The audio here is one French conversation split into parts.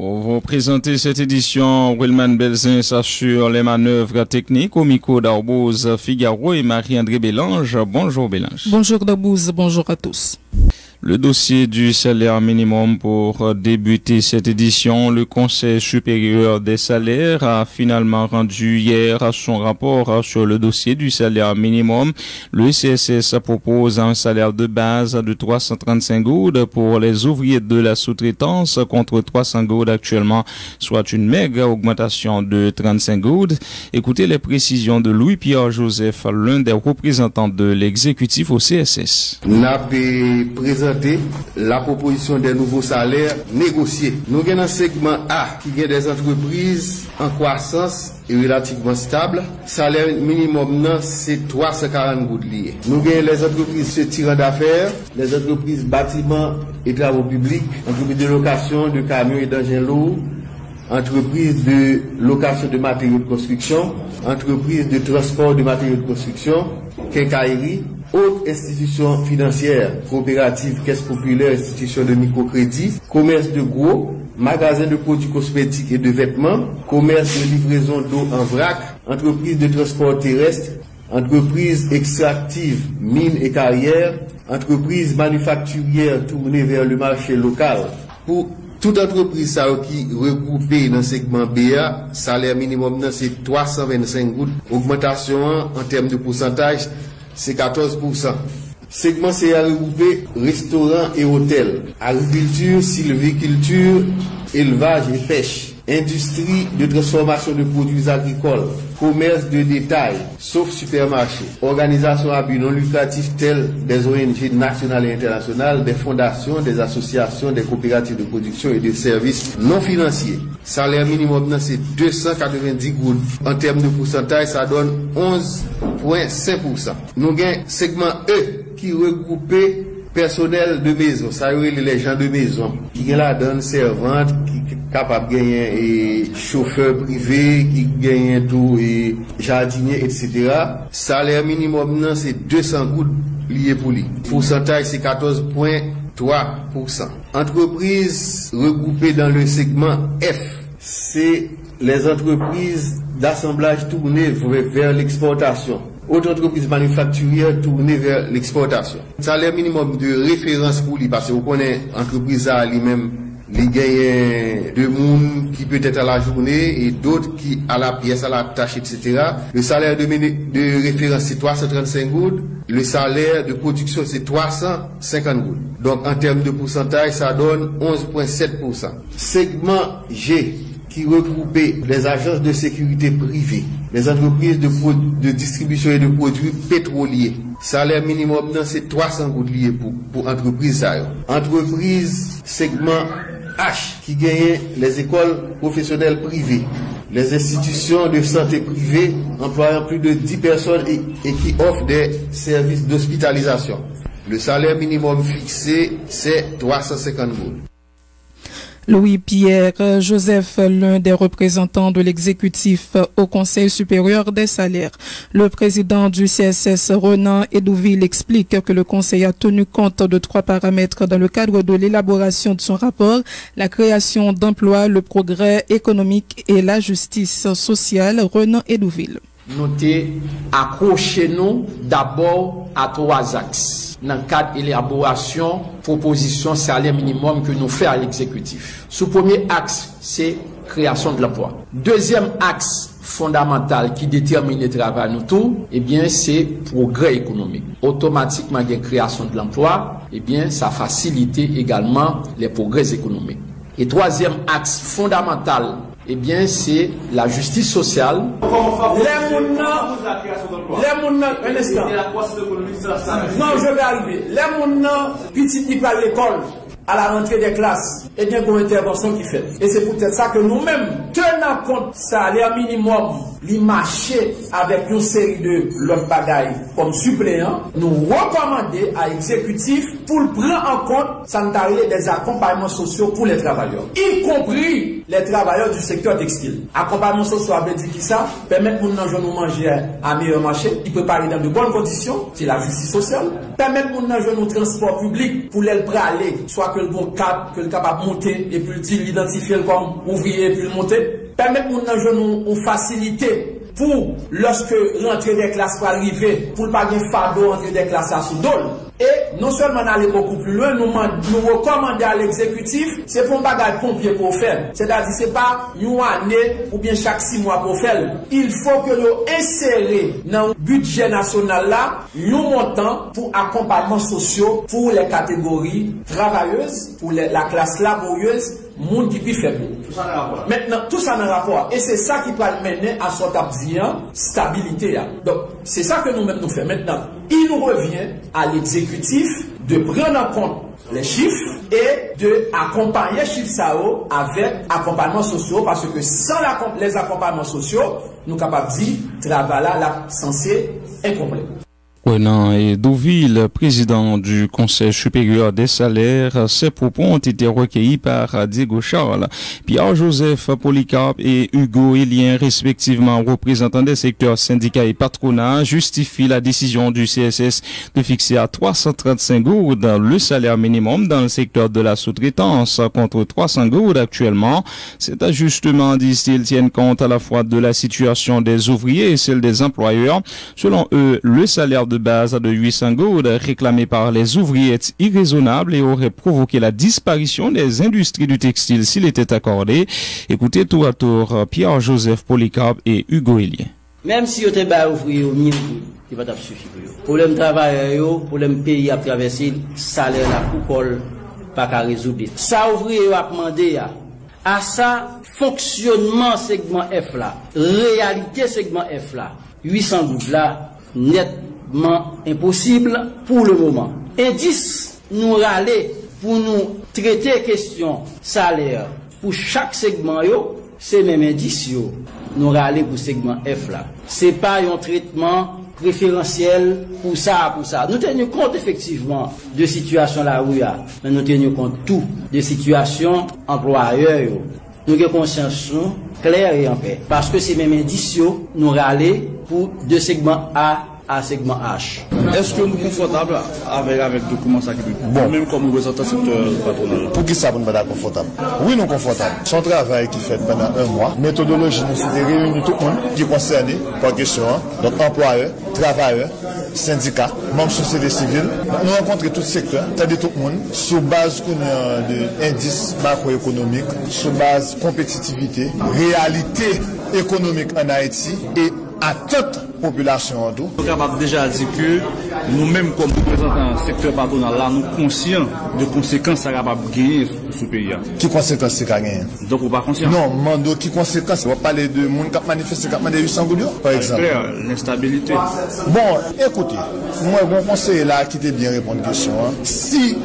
Pour vous présenter cette édition, Wilman Belzin s'assure les manœuvres techniques au micro d'Arbouze Figaro et Marie-André Bélange. Bonjour Bélange. Bonjour d'Arbouze, bonjour à tous. Le dossier du salaire minimum pour débuter cette édition, le Conseil supérieur des salaires a finalement rendu hier son rapport sur le dossier du salaire minimum. Le CSS propose un salaire de base de 335 goudes pour les ouvriers de la sous-traitance contre 300 goudes actuellement, soit une méga augmentation de 35 goudes. Écoutez les précisions de Louis-Pierre Joseph, l'un des représentants de l'exécutif au CSS. La proposition des nouveaux salaires négociés. Nous avons un segment A qui est des entreprises en croissance et relativement stable. Salaire minimum, c'est 340 gouttes liés. Nous avons les entreprises se tirant d'affaires, les entreprises bâtiments et travaux publics, entreprises de location de camions et d'engins lourds, entreprises de location de matériaux de construction, entreprises de transport de matériaux de construction, quincaillerie, autres institutions financières, coopératives, caisses populaires, institutions de microcrédit, commerce de gros, magasins de produits cosmétiques et de vêtements, commerce de livraison d'eau en vrac, entreprises de transport terrestre, entreprises extractives, mines et carrières, entreprises manufacturières tournées vers le marché local. Pour toute entreprise qui regroupée dans le segment BA, salaire minimum c'est 325 gouttes. Augmentation en termes de pourcentage, c'est 14%. Segment CA regroupé restaurants et hôtels, agriculture, sylviculture, élevage et pêche, industrie de transformation de produits agricoles, commerce de détail, sauf supermarché, organisation à but non lucratif telles des ONG nationales et internationales, des fondations, des associations, des coopératives de production et de services non financiers. Salaire minimum, c'est 290 gouttes. En termes de pourcentage, ça donne 11,5%. Nous avons segment E qui regroupe personnel de maison, ça veut dire les gens de maison, qui ont la donne servante, qui est capable de gagner chauffeur privé, qui gagne tout et jardinier, etc. Salaire minimum, c'est 200 gouttes liés pour lui. Pourcentage, c'est 14,3%. Entreprises regroupées dans le segment F, c'est les entreprises d'assemblage tournées vers l'exportation. Autre entreprise manufacturière tournée vers l'exportation. Salaire minimum de référence pour lui, parce que vous connaissez l'entreprise à lui-même, les gagnants de monde qui peut être à la journée et d'autres qui à la pièce, à la tâche, etc. Le salaire de référence c'est 335 gouttes. Le salaire de production c'est 350 gouttes. Donc en termes de pourcentage, ça donne 11,7%. Segment G qui regroupait les agences de sécurité privées, les entreprises de distribution et de produits pétroliers. Salaire minimum, c'est 300 gouttes liés pour entreprises. Entreprise segment H qui gagne les écoles professionnelles privées, les institutions de santé privées employant plus de 10 personnes et qui offrent des services d'hospitalisation. Le salaire minimum fixé, c'est 350 gouttes. Louis-Pierre Joseph, l'un des représentants de l'exécutif au Conseil supérieur des salaires. Le président du CSS, Renan Edouville, explique que le Conseil a tenu compte de 3 paramètres dans le cadre de l'élaboration de son rapport: la création d'emplois, le progrès économique et la justice sociale. Renan Edouville. Notez, accrochez-nous d'abord à 3 axes dans le cadre de l'élaboration proposition salaire minimum que nous faisons à l'exécutif. Ce premier axe, c'est création de l'emploi. Deuxième axe fondamental qui détermine le travail nous tout, eh bien, c'est progrès économique. Automatiquement, il y a création de l'emploi, eh bien, ça facilite également les progrès économiques. Et troisième axe fondamental, eh bien, c'est la justice sociale. Un instant. Non, je vais arriver. Les mounans, petits, ils parlent à l'école, à la rentrée des classes, et bien, pour intervention qui fait. Et c'est peut-être ça que nous-mêmes, tenant compte salaire minimum, li marché avec une série de l'autre bagaille comme suppléant, nous recommander à l'exécutif pour prendre en compte sanitaire des accompagnements sociaux pour les travailleurs, y compris les travailleurs du secteur textile. Accompagnement social veut dire qui ça? Permettre aux gens de manger à meilleur marché, qui préparer dans de bonnes conditions, c'est la justice sociale. Permettre aux gens de transport public pour les aller, soit que le bon cadre, que le capable de monter et puis l'identifier comme ouvrier et puis le monter. Permettre aux gens de faciliter pour lorsque l'entrée des classes va arriver, pour ne pas avoir fardeau entrer des classes à sous-dol. Et non seulement aller beaucoup plus loin, nous recommander à l'exécutif, c'est pour un bagage pompier pour faire. C'est-à-dire, c'est pas une année ou bien chaque 6 mois pour faire. Il faut que nous insérions dans le budget national là, un montant pour accompagnement social pour les catégories travailleuses, pour la classe laborieuse, monde qui plus faible. Maintenant, tout ça dans le rapport. Et c'est ça qui va mener à son stabilité. Donc, c'est ça que nous-mêmes nous faisons. Maintenant, il nous revient à l'exécutif de prendre en compte les chiffres et de accompagner les chiffres avec accompagnement social, parce que sans les accompagnements sociaux, nous sommes capables de dire que le travail là censé incomplet. Renan Edouville, président du Conseil supérieur des salaires, ces propos ont été recueillis par Diego Charles, Pierre-Joseph Polycarpe et Hugo Élien, respectivement représentants des secteurs syndicats et patronat, justifient la décision du CSS de fixer à 335 gourdes le salaire minimum dans le secteur de la sous-traitance contre 300 gourdes actuellement. Cet ajustement, disent-ils, tient compte à la fois de la situation des ouvriers et celle des employeurs. Selon eux, le salaire de base de 800 gourdes réclamé par les ouvriers est irraisonnable et aurait provoqué la disparition des industries du textile s'il était accordé. Écoutez tour à tour Pierre-Joseph Polycarpe et Hugo Élien. Même si vous avez des ouvriers au 1000 gourdes, il va pas suffire pour vous. Pour les travailleurs, pour les pays à traverser, le salaire la coupole pas qu'à résoudre. Ça ouvrier a demandé à ça fonctionnement segment F là, réalité segment F là, 800 gourdes là, nettement impossible pour le moment. Indice nous râler pour nous traiter question salaire pour chaque segment yo, c'est même indice yo. Nous râler pour segment F là. C'est pas un traitement préférentiel pour ça, Nous tenons compte effectivement de situation là où il y a, mais nous tenons compte tout de situation employeur. Nous avons conscience claire et en paix. Parce que c'est même indice nous râler pour deux segments A à segment H. Est-ce que nous sommes confortables avec le document ça qui bon, même comme représentant secteur patronal? Pour qui ça vous pas confortable? Oui, nous sommes confortables. Son travail qui fait pendant un mois, méthodologie, nous c'est de réunir tout le monde qui est concerné par question, donc employeurs, travailleurs, syndicats, membres de société civile. Nous rencontrons tout secteur, c'est-à-dire tout le monde, sur base d'indices macroéconomiques, sur base compétitivité, réalité économique en Haïti et à toute population en tout. On a déjà dit que nous-mêmes, comme représentants du secteur patronal, là, nous sommes conscients de conséquences ça va gagner sur ce pays. Qui conséquences c'est gagner? Donc, on n'est pas conscient. Non, mando qui conséquences? On va parler de monde qui a manifesté, qui a demandé 800 goudons, par exemple. L'instabilité. Bon, écoutez, moi, mon conseiller là qui était bien répondre à la question. Si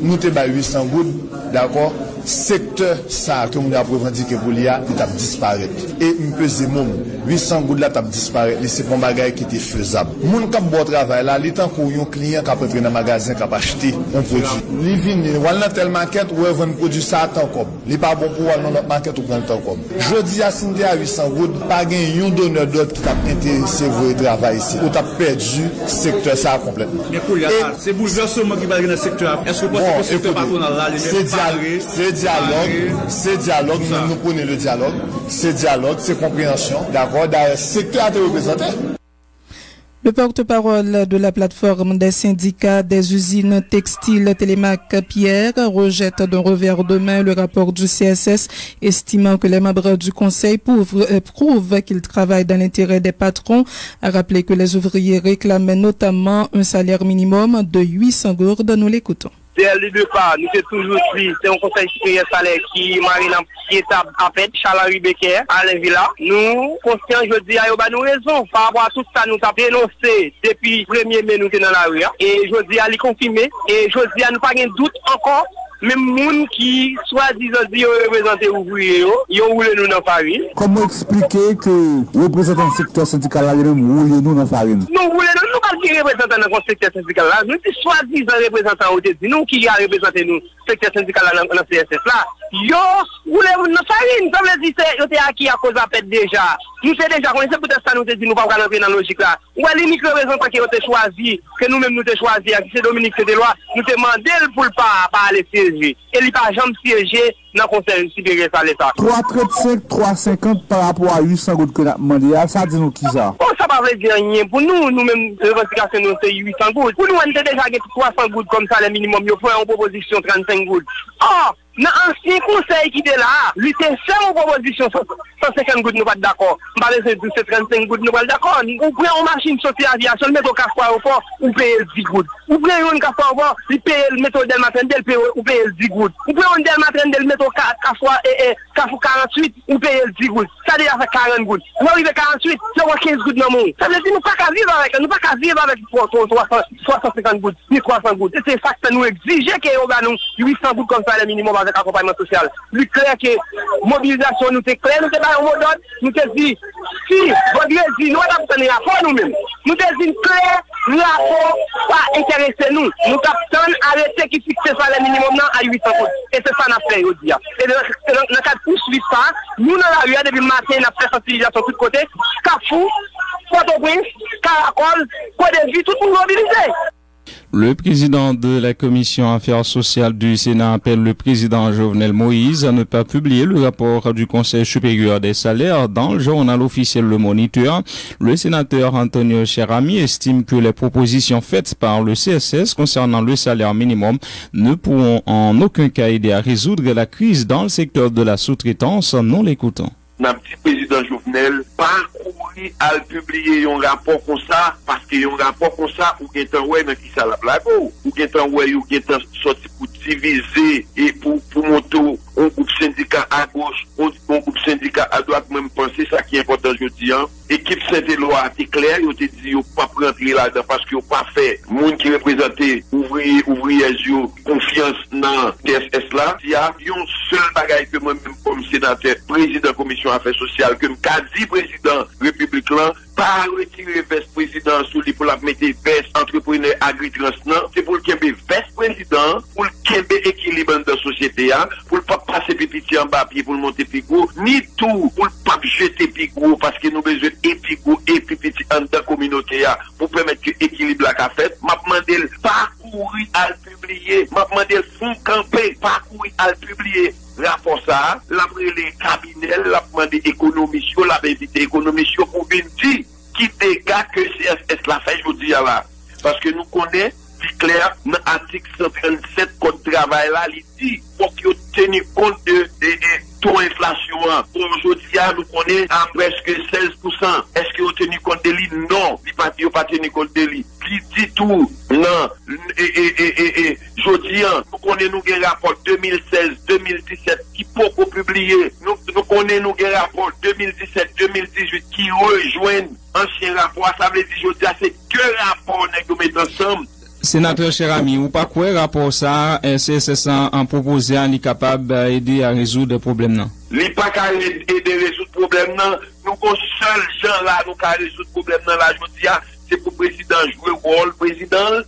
nous t'avons 800 goudons, d'accord, secteur ça que nous avons revendiqué pour l'IA, il a disparu. Et nous pesons 800 gouttes là, il a disparu. C'est un bagage qui était faisable. Mon qui a bon travail là, il temps qu'on y a un client qui a entrer dans le magasin, qui a acheté un produit. Il vient, il a dans telle maquette, ou il vend un produit ça à temps comme. Il n'est pas bon pour aller dans notre maquette ou prendre temps comme. Je dis à Cindy à 800 gouttes, pas gagner un donneur d'autre qui t'a intéressé pour travailler ici. Ou t'as perdu le secteur ça complètement. Mais pour c'est bouleversement qui va dans le secteur. Est-ce que vous pensez que le secteur patronal là, c'est dialogue, nous prenons le dialogue, c'est compréhension, d'accord, dans le secteur à te représenter. Le porte-parole de la plateforme des syndicats des usines textiles Télémac Pierre rejette d'un revers de main le rapport du CSS, estimant que les membres du conseil prouvent qu'ils travaillent dans l'intérêt des patrons, a rappelé que les ouvriers réclamaient notamment un salaire minimum de 800 gourdes. Nous l'écoutons. Dès le départ, nous sommes toujours suivis. C'est un conseil supérieur salaire qui marine qui est à fait, Chalari Becker, à la Villa. Nous, conscients, je dis, nous raison par rapport à tout ça, nous avons dénoncé depuis le 1er mai, nous sommes dans la rue. Et je dis, à les confirmer. Et je dis, à nous pas de doute encore même moun qui soi-disant dit représenter ouvrier yo roule nous dans farine. Comment expliquer que représentant secteur syndical là même roule nous dans farine? Nous roule nous pas qui représentant dans le secteur syndical là, nous c'est soi-disant représentant au dit nous qui a représenté nous secteur syndical là dans CSS là. Yo roule nous dans farine, ça veut dire c'est yo t'es acquis à cause de fait déjà. Nous c'est déjà connaissez peut-être ça nous te dit nous pas rentrer dans logique là. Ou est l'unique représentant qui a été choisi que nous-mêmes nous t'ai choisi c'est Dominique Cédelois, nous te demandé pour pas aller siéger. Et il pas jamais siéger dans le conseil supérieur de l'État. 3,35, 3,50 par rapport à 800 gouttes que nous avons demandé, ça dit nous qui ça? Oh, ça ne veut dire rien. Pour nous, nous-mêmes, revendication, nous, c'est 800 gouttes. Pour nous, on a déjà 300 gouttes comme ça, le minimum. Il faut une proposition 35 gouttes. Oh, dans l'ancien conseil qui était là, lui, c'est une proposition 150 gouttes, nous pas d'accord. On va laisser 35 gouttes, nous pas d'accord. Ou prenez une machine sortie aviation, le mettre au café au fort, ou payer 10 gouttes. Ou prenez une café au fort, il paye le mettre au Delmatendel, ou payer 10 gouttes. Ou prenez une Delmatendel, le mettre au café 48, ou payer 10 gouttes. Ça déjà fait 40 gouttes. Ou arrive 48, c'est 15 gouttes dans le monde. Ça veut dire que nous ne pouvons pas vivre avec 350 gouttes, ni 300 gouttes. Et c'est ça que nous exigeons que nous 800 gouttes comme ça, le minimum avec accompagnement social. Lui clair que mobilisation nous est clair, nous sommes en mode, nous te dit, si votre dit nous avons un rapport nous-mêmes, nous te dit clair, le rapport pas intéressé nous. Nous avons arrêté qui fixe ça le minimum à 800 gouttes. Et c'est ça qu'on a fait aujourd'hui. Et dans le cadre de poursuivre ça, nous dans la rue depuis le matin, nous avons fait sensibilisation de tous côtés, Carrefour, Port-au-Prince, Caracol, Côte de Vie, tout le monde mobilisé. Le président de la commission affaires sociales du Sénat appelle le président Jovenel Moïse à ne pas publier le rapport du Conseil supérieur des salaires dans le journal officiel Le Moniteur. Le sénateur Antonio Cherami estime que les propositions faites par le CSS concernant le salaire minimum ne pourront en aucun cas aider à résoudre la crise dans le secteur de la sous-traitance. Nous l'écoutons. Notre petit président Jovenel pas courir à publier un rapport comme ça parce que un rapport comme ça ou qui est un ouais dans qui ça la blague ou qui est un ouais ou qui est un sorti pour diviser et pour monter un groupe syndicat à gauche un groupe syndicat à droite même penser ça qui est important je dis hein. Équipe Saint-Éloi c'est clair ils te dit yo pas rentrer là-dedans parce qu'ils ont pas fait monde qui représentait ouvriers confiance dans TSS là il y a un seul bagaille que moi même comme sénateur président commission affaires sociales que quasi président république là pas retirer vice-président sous lui pour la mettre vice-entrepreneur agritrans c'est pour le kembe vice-président pour le kembe équilibre dans la société pour le pas passer petit en bas pied pour le monter pigo ni tout pour le pas jeter pigo parce que nous besoin et pigo et petit en dans communauté pour permettre que l'équilibre la fait m'a demandé pas courir à le publier m'a demandé fond camper pas courir à le publier rapport ça l'après les cabinets l'a demandé économie sur la invité économie sur pour venir dire qui dégâts que CSS la fait je dis là parce que nous connaissons c'est clair dans l'article 137 code travail là il dit pour qu'il tenir compte de taux d'inflation aujourd'hui nous connaissons à presque 16%. Est-ce que vous tenez compte de lui? Non, il n'a pas tenu compte de lui. Il dit tout. Non. Aujourd'hui, nous connaissons un rapport 2016-2017 qui peut publier. Nous connaissons un rapport 2017-2018 qui rejoint ancien rapport. Ça veut dire aujourd'hui, c'est que rapport nous mettons ensemble. Sénateur Cherami, ou pas quoi rapport ça, CSS en proposé à est capable d'aider à résoudre le problème non? Il pas qu'à aider à résoudre le problème non. Nous avons seul gens là, nous qu'à résoudre le problème non là, je dis c'est pour le président jouer le rôle, président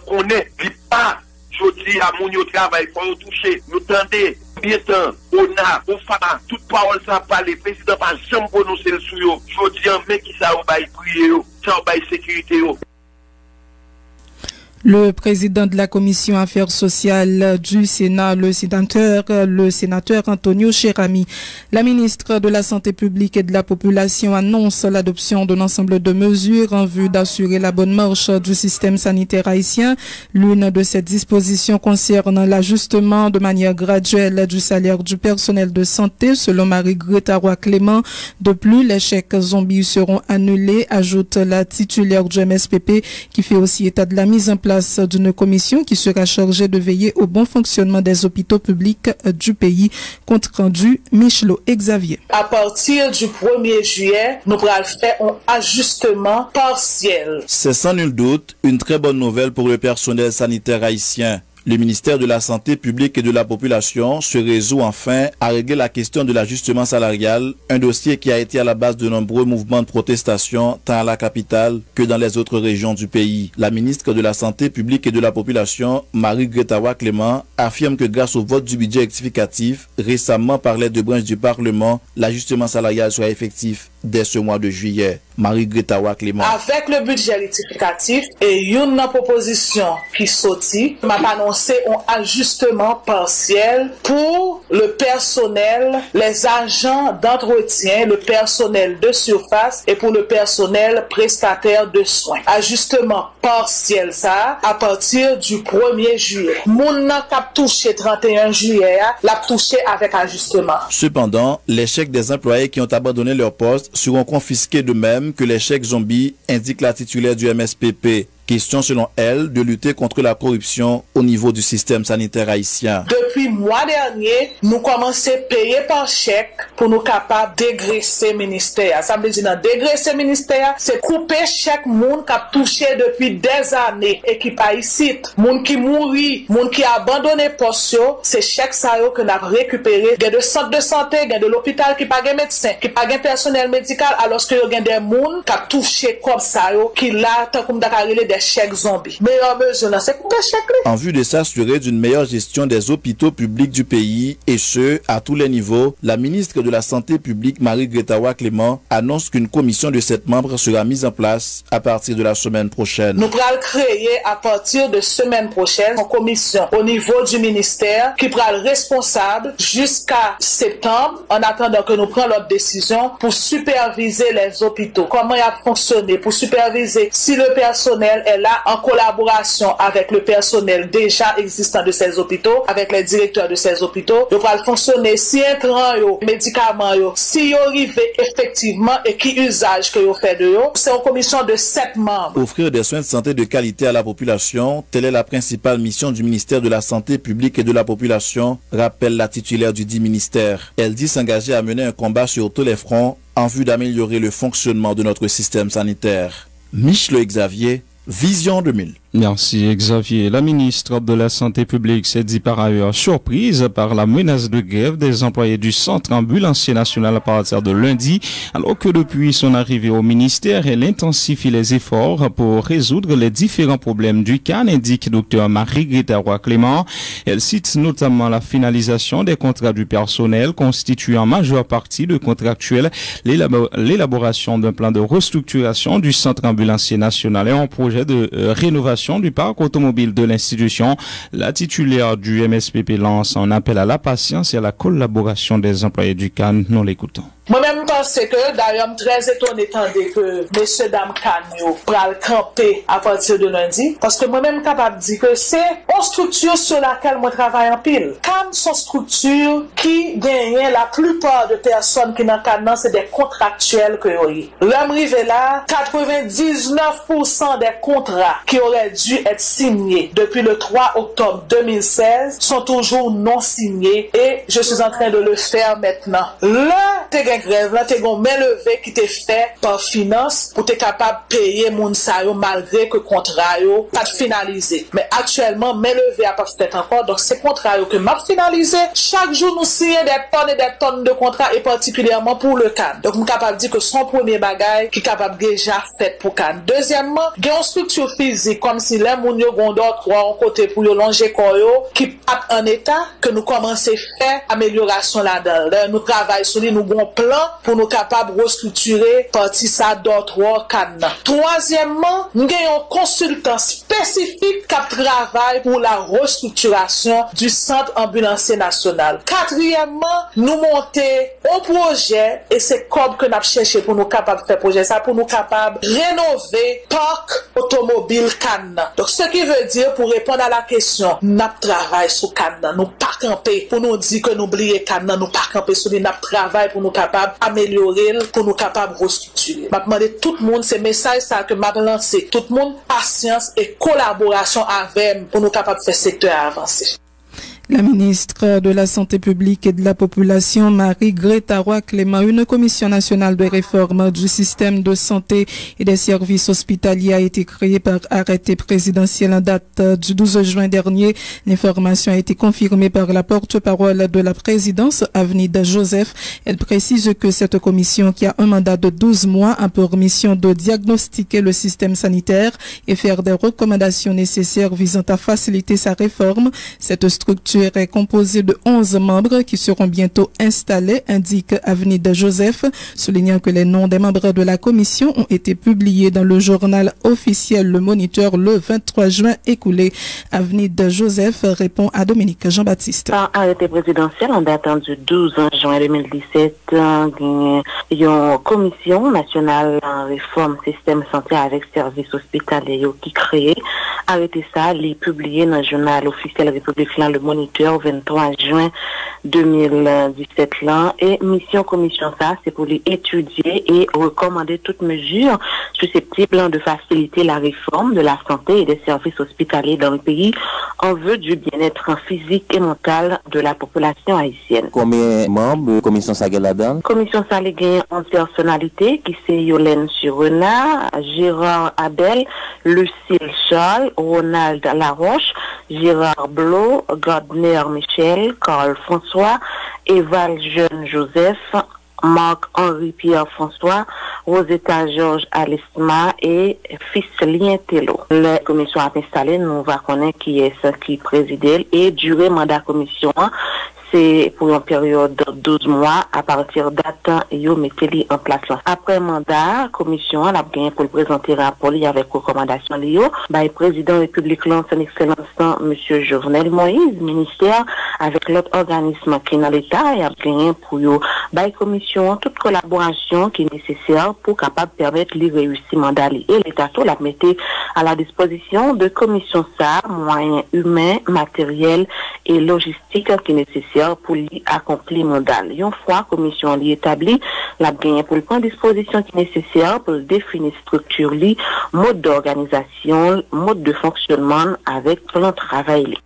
connaît, il pas, je dis à mon travail, il faut toucher, nous tendez, bien temps, on a, toute parole ça parler, président pas jamais prononcer le sous je dis mais qui ça va prier, ça va sécurité. Le président de la commission affaires sociales du Sénat, le sénateur Antonio Cherami. La ministre de la Santé publique et de la Population annonce l'adoption d'un ensemble de mesures en vue d'assurer la bonne marche du système sanitaire haïtien. L'une de ces dispositions concerne l'ajustement de manière graduelle du salaire du personnel de santé, selon Marie-Greta Roy-Clément. De plus, les chèques zombies seront annulés, ajoute la titulaire du MSPP, qui fait aussi état de la mise en place d'une commission qui sera chargée de veiller au bon fonctionnement des hôpitaux publics du pays. Compte rendu, Michelot Xavier. À partir du 1er juillet, nous allons faire un ajustement partiel. C'est sans nul doute une très bonne nouvelle pour le personnel sanitaire haïtien. Le ministère de la Santé publique et de la Population se résout enfin à régler la question de l'ajustement salarial, un dossier qui a été à la base de nombreux mouvements de protestation tant à la capitale que dans les autres régions du pays. La ministre de la Santé publique et de la Population, Marie-Greta Roy-Clément, affirme que grâce au vote du budget rectificatif récemment par les deux branches du Parlement, l'ajustement salarial sera effectif dès ce mois de juillet. Marie-Greta Roy-Clément. Avec le budget rectificatif et une proposition qui sortit, m'a annoncé un ajustement partiel pour le personnel, les agents d'entretien, le personnel de surface et pour le personnel prestataire de soins. Ajustement partiel ça à partir du 1er juillet. Moun nan k'ap touché 31 juillet, l'a touché avec ajustement. Cependant, les chèques des employés qui ont abandonné leur poste seront confisqués de même que les chèques zombies, indique la titulaire du MSPP. Question selon elle de lutter contre la corruption au niveau du système sanitaire haïtien. Depuis le mois dernier, nous commençons à payer par chèque pour nous capables de dégraisser le ministère. Ça veut dire dégraisser le ministère, c'est couper chaque monde qui a touché depuis des années et qui pas ici. Monde qui mourit, monde qui a abandonné poste, c'est chaque ça que nous avons récupéré. Il y a des centres de santé, il y a de l'hôpital qui pas de médecin, qui pas de personnel médical, alors que il y a des monde qui a touché comme ça, qui là, tant comme Dakar, des chèques zombies. Meilleure mesure, c'est couper chèque. En vue de s'assurer d'une meilleure gestion des hôpitaux publics du pays, et ce, à tous les niveaux, la ministre de la Santé publique, Marie-Greta Roy-Clément, annonce qu'une commission de 7 membres sera mise en place à partir de la semaine prochaine. Nous allons créer à partir de semaine prochaine une commission au niveau du ministère qui sera responsable jusqu'à septembre, en attendant que nous prenions notre décision pour superviser les hôpitaux. Comment il a fonctionné, pour superviser si le personnel est là en collaboration avec le personnel déjà existant de ces hôpitaux, avec les directeurs de ces hôpitaux. Il va fonctionner si intrants, médicaments, si ils arrivent effectivement et qui usage que vous fait de eux. C'est une commission de 7 membres. Offrir des soins de santé de qualité à la population, telle est la principale mission du ministère de la Santé publique et de la Population, rappelle la titulaire du dit ministère. Elle dit s'engager à mener un combat sur tous les fronts en vue d'améliorer le fonctionnement de notre système sanitaire. Michel Xavier, Vision 2000. Merci Xavier. La ministre de la Santé publique s'est dit par ailleurs surprise par la menace de grève des employés du centre ambulancier national à partir de lundi, alors que depuis son arrivée au ministère, elle intensifie les efforts pour résoudre les différents problèmes du CAN, indique Dr Marie-Greta Roy-Clément. Elle cite notamment la finalisation des contrats du personnel constituant en majeure partie de contractuels, l'élaboration d'un plan de restructuration du centre ambulancier national et un projet de rénovation du parc automobile de l'institution. La titulaire du MSPP lance un appel à la patience et à la collaboration des employés du CAN. Nous l'écoutons. Moi-même, je pense que, d'ailleurs, je suis très étonné que messieurs, dames, Canio pral camper à partir de lundi. Parce que moi-même, je suis capable de dire que c'est une structure sur laquelle moi travaille en pile. CAN, sont structure qui gagne la plupart de personnes qui dans CAN, c'est des contractuels que vous avez. L'homme rivé là, 99% des contrats qui auraient dû être signés depuis le 3 octobre 2016 sont toujours non signés et je suis en train de le faire maintenant. Là, grève là, t'es gon main levée qui t'est fait par finance pour t'es capable de payer moun sa yo malgré que contrat yo pas finalisé. Mais actuellement, main levée a pas fait encore, donc c'est contrat yo que m'a finalisé. Chaque jour, nous signons des tonnes et des tonnes de contrats et particulièrement pour le CAN. Donc, nous capable de dire que son premier bagage qui est capable déjà fait pour CAN. Deuxièmement, il y a une structure physique comme si les moun yo gondor 3 en côté pour yo longer koyo qui pas en état que nous commençons à faire amélioration là-dedans. Nous travaillons sur lui, nous bon plan pour nous capables de restructurer partie ça d'autres cannes. Troisièmement, nous avons un consultant spécifique qui travaille pour la restructuration du centre ambulancier national. Quatrièmement, nous montons un projet et c'est comme que nous avons cherché pour nous capables de faire projet ça, pour nous capables de rénover parc automobile canne. Donc, ce qui veut dire, pour répondre à la question, nous travaillons sur canne, nous pas camper pour nous dire que nous oublions canne, nous pas camper sur nous travaillons pour nous capables améliorer, pour nous capables de restructurer. Je demande tout le monde, ces messages ça que m'a lancé, tout le monde, patience et collaboration avec pour nous capables de faire secteur avancer. La ministre de la Santé publique et de la Population, Marie-Greta Roy-Clément, une commission nationale de réforme du système de santé et des services hospitaliers a été créée par arrêté présidentiel en date du 12 juin dernier. L'information a été confirmée par la porte-parole de la présidence, Avenida Joseph. Elle précise que cette commission, qui a un mandat de 12 mois, a pour mission de diagnostiquer le système sanitaire et faire des recommandations nécessaires visant à faciliter sa réforme. Cette structure est composée de 11 membres qui seront bientôt installés, indique Avenida Joseph, soulignant que les noms des membres de la commission ont été publiés dans le journal officiel Le Moniteur le 23 juin écoulé. Avenida Joseph répond à Dominique Jean-Baptiste. Par arrêté présidentiel en datant du 12 juin 2017, une commission nationale en réforme système santé avec services hospitaliers qui créé. Arrêté ça, les publié dans le journal officiel républicain Le Moniteur 23 juin 2017 là. Et mission commission ça, c'est pour les étudier et recommander toutes mesures susceptibles de faciliter la réforme de la santé et des services hospitaliers dans le pays en vue du bien-être physique et mental de la population haïtienne. Combien de membres de commission ça là-dedans? Commission ça les gagne en personnalité qui c'est Yolène Surena, Gérard Abel, Lucille Charles, Ronald Laroche, Gérard Blot, Gardner Michel, Carl François, Eval Jeune Joseph, Marc-Henri Pierre-François, Rosetta Georges Alesma et Fislien Tello. La commission a installé, nous va connaître qui est ce qui préside et durée mandat commission. C'est pour une période de 12 mois à partir date yo mettez en place. Après mandat, commission a bien pour le présenter rapport avec recommandation liyo by président République son excellence monsieur Jovenel Moïse, ministère avec l'autre organisme qui est dans l'état et a bien pour yo by commission toute collaboration qui est nécessaire pour capable permettre le réussir mandat et l'état tout la mettre à la disposition de commission ça moyens humains, matériels et logistiques qui est nécessaire pour lui accomplir mandat. Une fois commission li établie, la bien pour prendre disposition qui est nécessaire pour définir structure li, mode d'organisation, mode de fonctionnement avec plan de travail.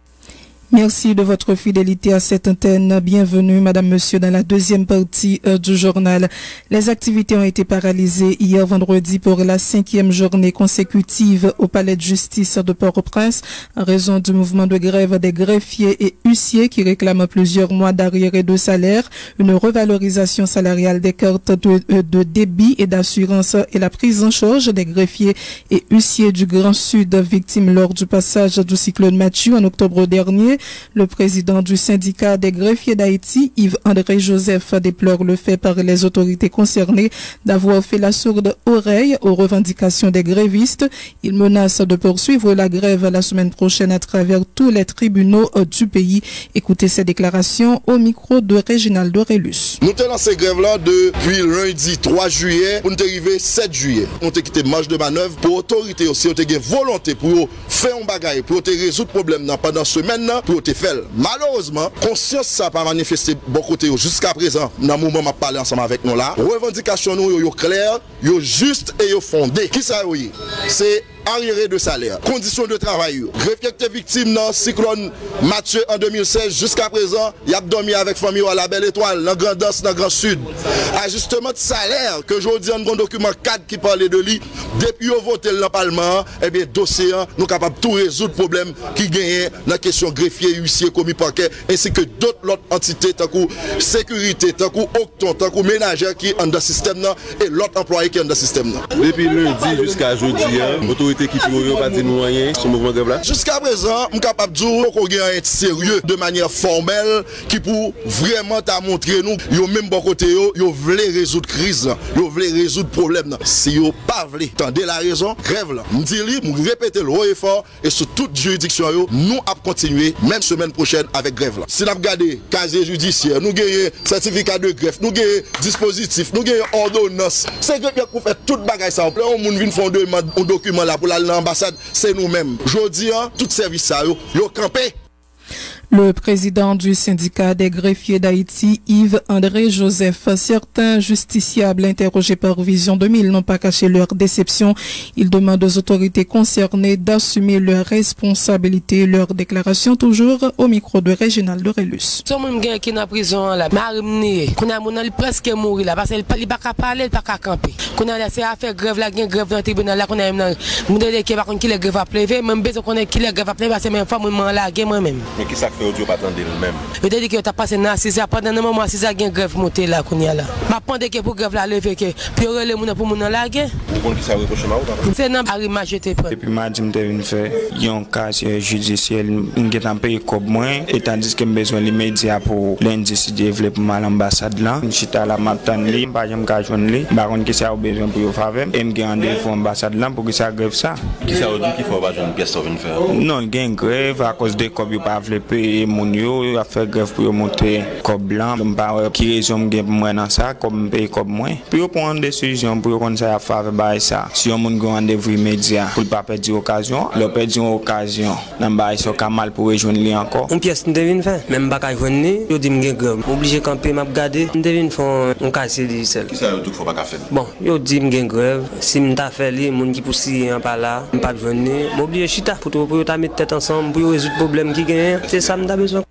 Merci de votre fidélité à cette antenne. Bienvenue, madame, monsieur, dans la deuxième partie du journal. Les activités ont été paralysées hier vendredi pour la 5e journée consécutive au palais de justice de Port-au-Prince en raison du mouvement de grève des greffiers et huissiers qui réclament plusieurs mois d'arriérés de salaire, une revalorisation salariale des cartes de débit et d'assurance et la prise en charge des greffiers et huissiers du Grand Sud victimes lors du passage du cyclone Mathieu en octobre dernier. Le président du syndicat des greffiers d'Haïti, Yves-André Joseph, déplore le fait par les autorités concernées d'avoir fait la sourde oreille aux revendications des grévistes. Il menace de poursuivre la grève la semaine prochaine à travers tous les tribunaux du pays. Écoutez ces déclarations au micro de Réginald Dorélus. Nous avons lancé grève là depuis lundi 3 juillet pour nous arriver 7 juillet. On a quitté marge de manœuvre pour l'autorité aussi, on a une volonté pour faire un bagage, pour résoudre le problème pendant ce semaine. Pour te faire. Malheureusement, conscience ça pas manifesté beaucoup côté jusqu'à présent. Dans le moment où je parle ensemble avec nous là, revendication nous yo clair, yo juste et yo fondé. Qui ça oui? C'est arriéré de salaire, conditions de travail. Greffier qui était victime dans le cyclone Mathieu en 2016, jusqu'à présent, il a dormi avec famille à la Belle Étoile, dans Grand Danse, dans Grand Sud. Ajustement de salaire, que je dis dans un document 4 qui parlait de lui, depuis qu'on voté le Parlement, eh bien, dossier, nous sommes capables de tout résoudre le problème qui gagne dans la question greffier, huissier, commis parquet, ainsi que d'autres entités, tant que sécurité, tant que octon, tant que ménagère qui est dans le système, et l'autre employé qui est dans le système. Depuis lundi jusqu'à jeudi, l'autorité qui peut pas dire nous rien sur mouvement grève là. Jusqu'à présent, je suis capable de dire qu'on a un sérieux de manière formelle qui pour vraiment montrer nous, yo même bon côté yo voulez résoudre crise, yo voulez résoudre problème. Si yo pas voulez, attendez la raison, grève là. Me dire me répéter le haut et fort et sur toute juridiction yo, nous a continuer même semaine prochaine avec grève là. Si nous regardé casier judiciaire, nous gagnons certificat de greffe, nous gagnons dispositif, nous gagnons ordonnance. C'est greffe pour faire toute bagaille ça. On moun vinn fond un document là pour l'ambassade, c'est nous-mêmes. Je dis tout service ça yo campé. Le président du syndicat des greffiers d'Haïti, Yves-André Joseph, certains justiciables interrogés par Vision 2000 n'ont pas caché leur déception. Ils demandent aux autorités concernées d'assumer leurs responsabilités. Leur déclaration toujours au micro de Réginald Dorelus. Ce monde qui est dans la prison, là, on a presque mort là, parce qu'il n'a pas qu'à parler, il n'a pas qu'à camper. On a laissé à faire grève là, grève dans le tribunal là, on a même qui par contre qui les grève à pleurer, même besoin qu'on ait qui les grève à pleurer, parce que même femme moi là, moi-même. Mais qui ça fait audio pas attendre même. Je te dis que tu as passé dans 6 heures pendant un moment 6 heures une grève montée là qu'on y a là. Ma pendant que pour grève là lever que puis les moun pour moun là gè. Vous qui ça reproche ma ou pas? C'est dans Arima jeté prendre. Depuis mardi me devine faire un cas judiciaire m'gèt payer comme moi et tandis que besoin l'immédiat pour l'indice de développement l'ambassade là. J'étais là m'attendre li, pas jamais ka joindre li. Baron qui ça besoin pour faveur et me rendez-vous ambassade là pour que ça grève ça. Qui ça dit qu'il faut pas joindre pièce ça vient faire? Non, gain grève à cause de comme pas veut payer mon yo a fait grève pour monter comme blanc pas qui raison gain moi dans ça comme payer comme moi. Puis prendre une décision pour qu'on ça faveur bail ça. Si on moun rendez-vous immédiat pour pas perdre occasion, le perdre occasion dans bail ça ka mal pour rejoindre lui encore. Une pièce devine faire même pas ka joindre ni, yo dit me grève. Obligé camper m'a regarder, devine font on casser dit seul. Qui ça dit qu'il faut pas faire? Bon, yo dit me grève, si m'ta fait li moun qui poussi en par là, pas joindre ni, m'obligé chita pour ta mettre tête ensemble pour résoudre problème qui gagne. C'est ça m'ta besoin.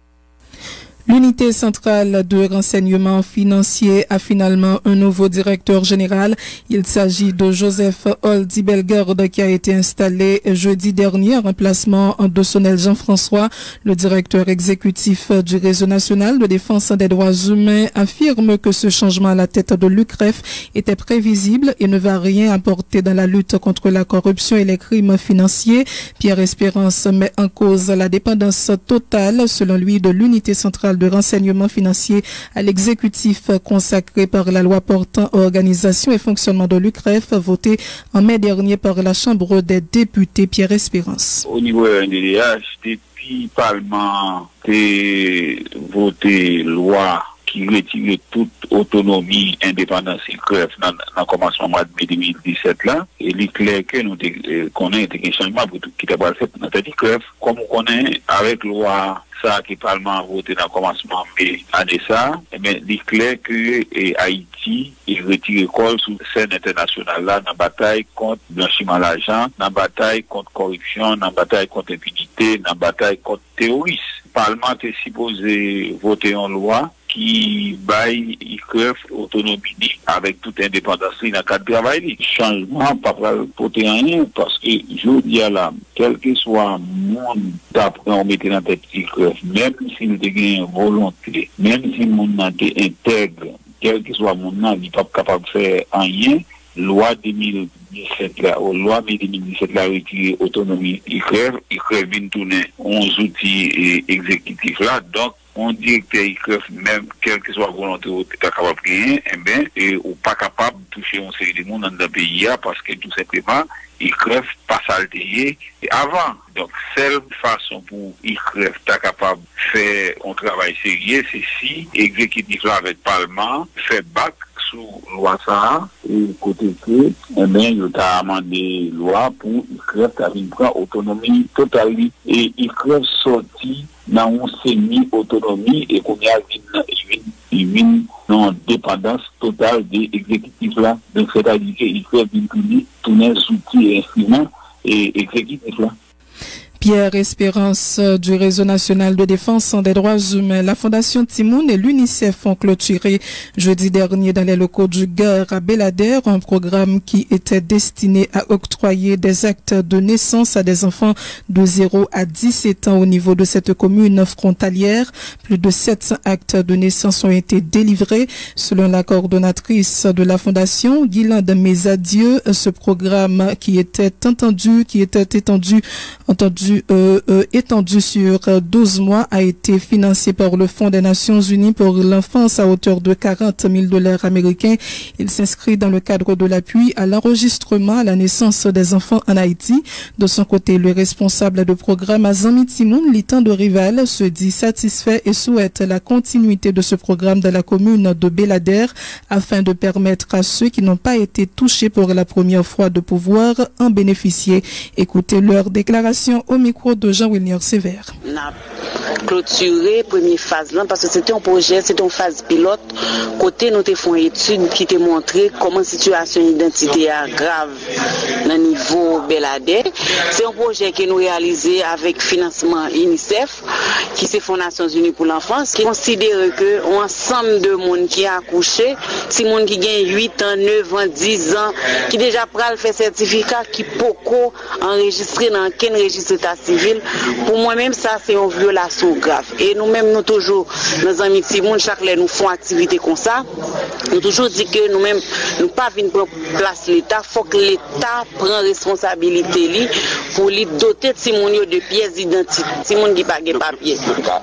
L'unité centrale de renseignement financier a finalement un nouveau directeur général. Il s'agit de Joseph Oldi Bellegarde qui a été installé jeudi dernier en remplacement de Sonel Jean-François. Le directeur exécutif du Réseau national de défense des droits humains affirme que ce changement à la tête de l'UCREF était prévisible et ne va rien apporter dans la lutte contre la corruption et les crimes financiers. Pierre Espérance met en cause la dépendance totale, selon lui, de l'unité centrale de renseignement financier à l'exécutif consacré par la loi portant organisation et fonctionnement de l'UCREF, votée en mai dernier par la Chambre des députés. Pierre Espérance. Au niveau de NDDH, depuis le Parlement a voté loi qui retire toute autonomie, indépendance et CREF dans le commencement mois de mai 2017 là, et il est clair que nous connaissons un changement pour tout qui est fait dans notre CREF, comme on connaît avec loi ça qui Parlement a voté dans le commencement mai année ça, mais il est clair que Haïti il retire l'école sous scène internationale là dans la bataille contre blanchiment d'argent, dans la bataille contre corruption, dans la bataille contre impunité, dans la bataille contre terrorisme. Le Parlement est supposé voter une loi qui baille ICREF autonomie avec toute indépendance dans le cadre de travail. Changement, pas pour rien, parce que je dis à la, quel que soit le monde d'après on mettait dans la tête ICREF, même s'il y a une volonté, même si le monde est intègre, quel que soit le monde, il n'est pas capable de faire rien. Loi 2017 là, loi 2017 là, retiré autonomie ICREF vient tourner 11 outils exécutifs là, donc on dit que ICREF, même quelle que soit la volonté, n'est pas capable de rien, ou pas capable de toucher une série de monde dans le pays parce que tout simplement, ICREF pas s'altérer avant. Donc, seule façon pour ICREF être capable de faire un travail sérieux, c'est si l'exécutif là avec le Parlement fait bac sous loi ça, et côté que, il a amendé loi pour ICREF qui prend autonomie totale. Et ICREF sorti dans une semi-autonomie et qu'on y a une dépendance totale de l'exécutif là. Donc, c'est-à-dire qu'il faut tourner outils et instruments et exécutif là. Pierre Espérance du Réseau national de défense des droits humains. La Fondation Timoun et l'UNICEF ont clôturé jeudi dernier dans les locaux du GAR à Belader un programme qui était destiné à octroyer des actes de naissance à des enfants de 0 à 17 ans au niveau de cette commune frontalière. Plus de 700 actes de naissance ont été délivrés. Selon la coordonnatrice de la Fondation, Guylaine Mesadieu, ce programme qui était étendu sur 12 mois a été financé par le Fonds des Nations Unies pour l'enfance à hauteur de $40 000 américains. Il s'inscrit dans le cadre de l'appui à l'enregistrement à la naissance des enfants en Haïti. De son côté, le responsable de programme Azami Timoun, Litan de Rival, se dit satisfait et souhaite la continuité de ce programme dans la commune de Belader afin de permettre à ceux qui n'ont pas été touchés pour la première fois de pouvoir en bénéficier. Écoutez leur déclaration au micro de Jean-William Sévère. clôturer première phase là parce que c'était un projet, c'était une phase pilote. Côté nous te font étude qui te montré comment situation identité est grave dans niveau Beladé. C'est un projet que nous réalisé avec financement UNICEF qui c'est Fondation Unie pour l'enfance qui considère que ensemble de monde qui a accouché, si monde qui gagne 8 ans, 9 ans, 10 ans qui déjà pral fait certificat qui poko enregistré dans quel registre état civil, pour moi même ça c'est une violation grave. Et nous même nous toujours nos amis si monde chaque fois nous font activité comme ça, nous toujours dit que nous même nous pas venir prendre place l'État, faut que l'État prend responsabilité li pour lui doter de Simon de pièces d'identité. Simon qui pas de papier.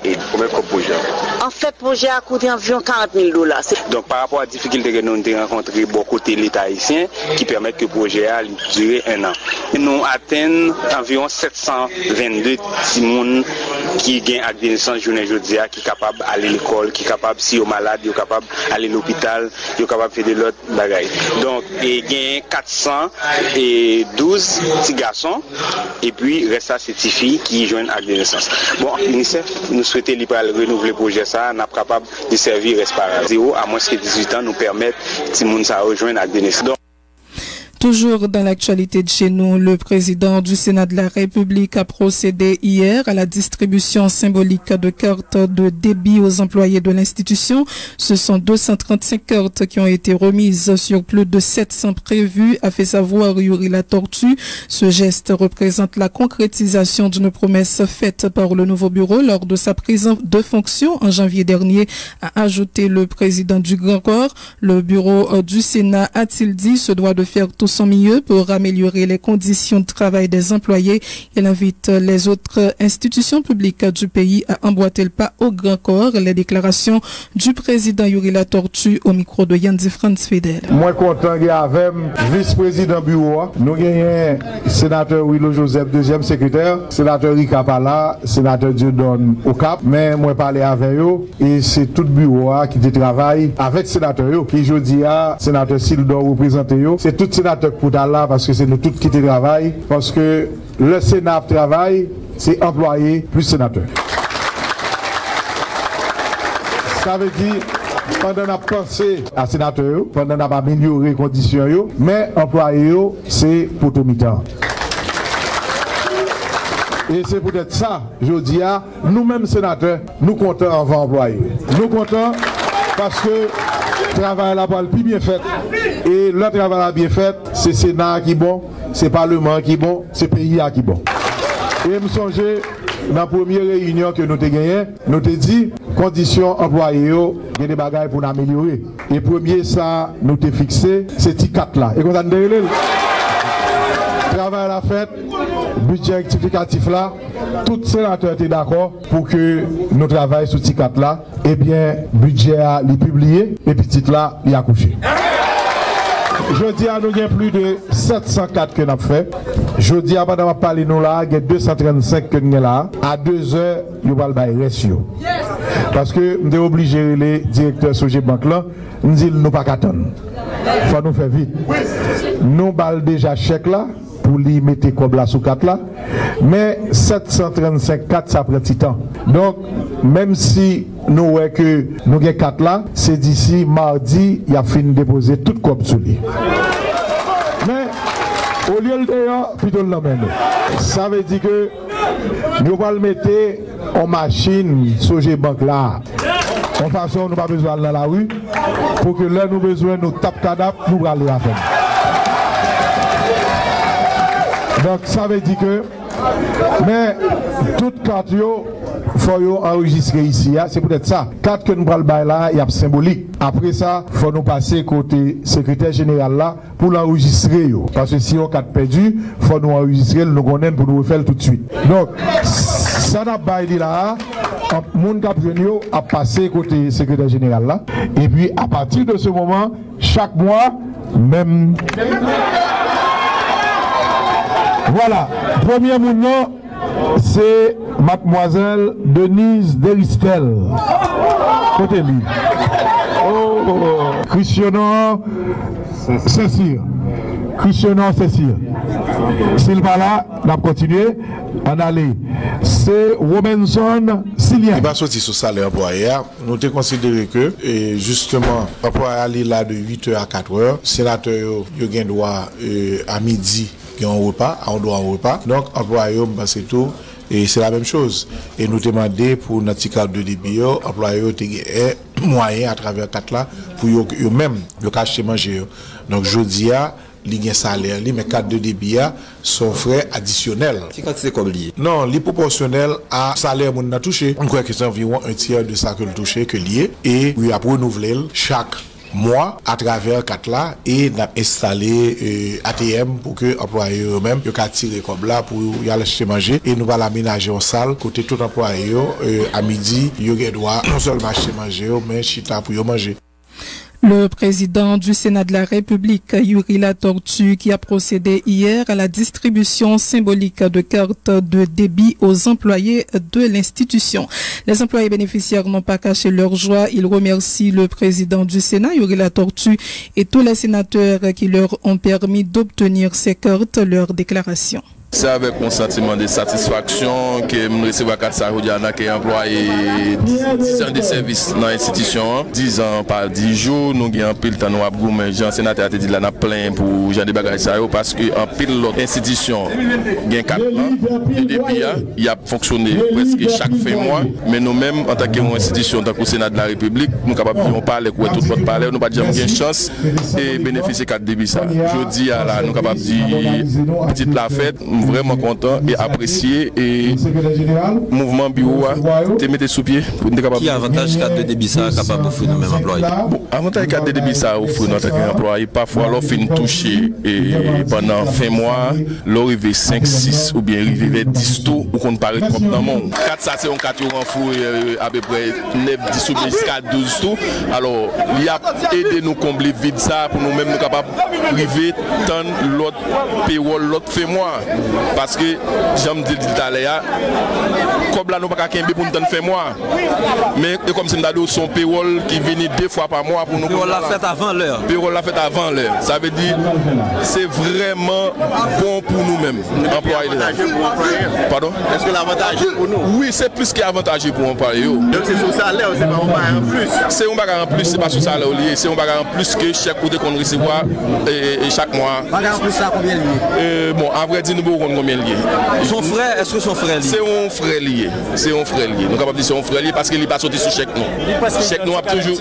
Et combien de projet? En fait, le projet a coûté environ $40,000. Donc par rapport à la difficulté que nous avons rencontrées, beaucoup de l'État haïtien qui permettent que le projet a duré 1 an. Nous atteignons environ 722 Simon qui gagnent à naissance journée aujourd'hui, qui sont capables d'aller à l'école, qui sont capables, si ils sont malades, ils sont capables d'aller à l'hôpital, ils sont capables de faire de l'autre bagaille. Donc, il y a 412 petits garçons et puis reste à ces filles qui joignent à la naissance. Bon, l'UNICEF, nous souhaitons renouveler le projet, ça, nous sommes capables de servir Respara 0 à moins que 18 ans nous permettent de rejoindre à la naissance. Toujours dans l'actualité de chez nous, le président du Sénat de la République a procédé hier à la distribution symbolique de cartes de débit aux employés de l'institution. Ce sont 235 cartes qui ont été remises sur plus de 700 prévues, a fait savoir Yuri Latortue. Ce geste représente la concrétisation d'une promesse faite par le nouveau bureau lors de sa prise de fonction en janvier dernier, a ajouté le président du Grand Corps. Le bureau du Sénat, a-t-il dit, se doit de faire tout son mieux pour améliorer les conditions de travail des employés. Il invite les autres institutions publiques du pays à emboîter le pas au Grand Corps. Les déclarations du président Yuri Latortue au micro de Yandy Franz Fidel. Moi content avec vice-président bureau, nous gagnons sénateur Willow Joseph, deuxième secrétaire, sénateur Rika Pala, sénateur Dieudonne au Cap, mais moi parler avec eux et c'est tout le bureau qui travaille avec sénateur qui jeudi a sénateur Sildor représenté eux, c'est tout sénateur pour là parce que c'est nous tous qui travaillent parce que le Sénat travaille, c'est employé plus sénateur. Ça veut dire pendant qu'on a pensé à sénateur, pendant qu'on a amélioré les conditions, mais employé c'est pour tout mi-temps. Et c'est peut-être ça, je dis à nous-mêmes sénateurs, nous comptons avant employés. Nous comptons parce que le travail là pas le plus bien fait. Et le travail là bien fait, c'est Sénat qui est bon, c'est Parlement qui est bon, c'est pays qui est bon. Et me songez, dans la première réunion que nous avons gagnée, nous avons dit, conditions employées, il y a des bagages pour nous améliorer. Et premier, ça, nous avons fixé, c'est TICAT là. Et quand on a le travail à la fête, budget rectificatif là, tout sénateur est d'accord pour que nous travaillions sur TICAT là, et bien, budget a publié, et puis titre là, il a couché. Je dis à nous, il y a plus de 704 que nous avons fait. Je dis à madame parler nous là, il y a 235 que nous avons là. À 2 heures, nous allons faire ratio. Parce que nous sommes obligés, les directeurs Sogé Banque là, nous disons nous pas qu'attendre. Il faut nous faire vite. Nous allons déjà chèque là, pour lui mettre comme là sous 4 là. Mais 735 4, ça prend petit temps. Donc, même si nous voyons que nous avons 4 là, c'est d'ici mardi, il a fini de déposer tout comme sous lui. Mais, au lieu de d'ailleurs, plutôt l'emmène. Ça veut dire que nous allons le mettre en machine sur les banques là. En façon, nous n'avons pas besoin d'aller dans la rue. Pour que là, nous avons besoin de nous taper cadap, nous allons la faire. Donc ça veut dire que, mais toute carte, il faut enregistrer ici, c'est peut-être ça. Carte que nous prenons là, il y a symbolique. Après ça, il faut nous passer côté secrétaire général là pour l'enregistrer. Parce que si on a carte perdue, il faut nous enregistrer, nous connaissons pour nous refaire tout de suite. Donc, ça n'a pas dit là, mon cap a passé côté secrétaire général là. Et puis à partir de ce moment, chaque mois, même. Voilà, premier mouvement, c'est mademoiselle Denise Deristel. Côté lui. Christianon Cécile. Christianon Cécile. S'il pas là, on va continuer. On aller. C'est Robinson Silien. Il va sortir sur salaire employé. Nous avons considéré que, justement, employé là de 8h à 4h, sénateur, il a droit à midi, il y a un repas, on doit un repas. Donc, employé, c'est tout. Et c'est la même chose. Et nous demandons pour notre cadre de débit, employés ont moyen à travers 4 là pour eux-mêmes le acheter manger. Donc je dis il y a un salaire, mais cadre de débit sont frais additionnels. C'est comme lié? Non, les proportionnel à salaire qu'on a touché. On croit que c'est environ un tiers de ça que le touché que lié. Et il a renouvelé chaque mois à travers 4 là et n'a installé ATM pour que employés eux-mêmes ils puissent tirer comme là pour y aller acheter manger et nous va l'aménager en salle côté tout employé à midi ils doit non seulement acheter manger mais chita pour manger. Le président du Sénat de la République, Yuri Latortue, qui a procédé hier à la distribution symbolique de cartes de débit aux employés de l'institution. Les employés bénéficiaires n'ont pas caché leur joie. Ils remercient le président du Sénat, Yuri Latortue, et tous les sénateurs qui leur ont permis d'obtenir ces cartes, leur déclaration. C'est avec un sentiment de satisfaction que nous recevons 4 Roudiana qui est employé 10 ans de service dans l'institution. 10 ans par 10 jours, nous avons pile temps nous avons mais Jean sénateur a dit là n'a plein pour Jean de bagages parce que en pile l'autre institution gain 4 ans et depuis il a fonctionné presque chaque fin mois mais nous-mêmes en tant qu'institution en tant que Sénat de la République nous capables de parler quoi tout le monde parler nous pas dire gain chance et bénéficier 4 débits ça. Je dis là nous capables de dire petite la fête vraiment content et apprécié et mouvement bureau te mettre sous pied pour être capable. Qui avantage carte de débit ça capable d'offrir nous même employés? Bon, avantage carte de débit ça offre notre employé parfois l'offre fin touché et pendant fin mois l'arrivée 5 6 ou bien arrivé 10 taux ou qu'on paraît comme dans le monde. 4 ça c'est un 4 en fou à peu près 9 10 ou bien jusqu'à 12 taux. Alors il a aidé nous combler vide ça pour nous même nous capable arriver tant l'autre payroll l'autre fin mois. Parce que, j'aime dire tout à l'heure, comme là, nous n'avons pas qu'un pour nous faire mois. Mais comme c'est son payroll qui vient 2 fois par mois pour nous. Payroll l'a fait avant l'heure. Payroll l'a fait avant l'heure. Ça veut dire c'est vraiment bon pour nous-mêmes, employés. Pardon? Est-ce que l'avantage est pour nous? Oui, c'est plus qu'avantageux pour employés. Donc c'est sur salaire, c'est pas un bagage en plus? C'est un bagage en plus, c'est pas sur salaire lié. C'est un bagage en plus que chaque côté qu'on recevoir et chaque mois. Bagage en plus, ça combien lié? Bon, à vrai dire, nous combien lié. Son frère, est-ce que son frère lié? C'est un frère lié. C'est un frère lié. Nous capable de dire c'est un frère lié parce qu'il n'est pas sorti sur chèque non. Chèque nous a toujours.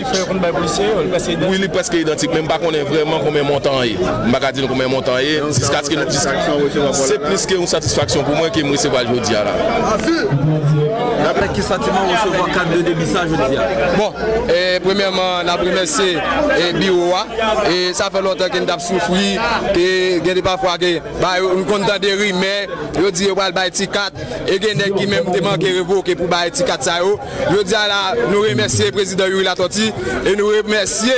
Oui, il est presque identique. Même pas qu'on est vraiment combien montant est. Je ne pas dire combien montant est. C'est plus qu'une satisfaction pour moi qui me recevoir aujourd'hui là. D'après quel sentiment recevoir carte de débit ça aujourd'hui? Bon, premièrement, la première c'est bureau et ça fait longtemps qu'on a souffert et il y a parfois que on content de rire mais je dis on va bailler 4 et il y a qui même demandé révoquer pour bailler 4 ça yo. Je dis là nous remercions le président Yuri Latortue et nous remercions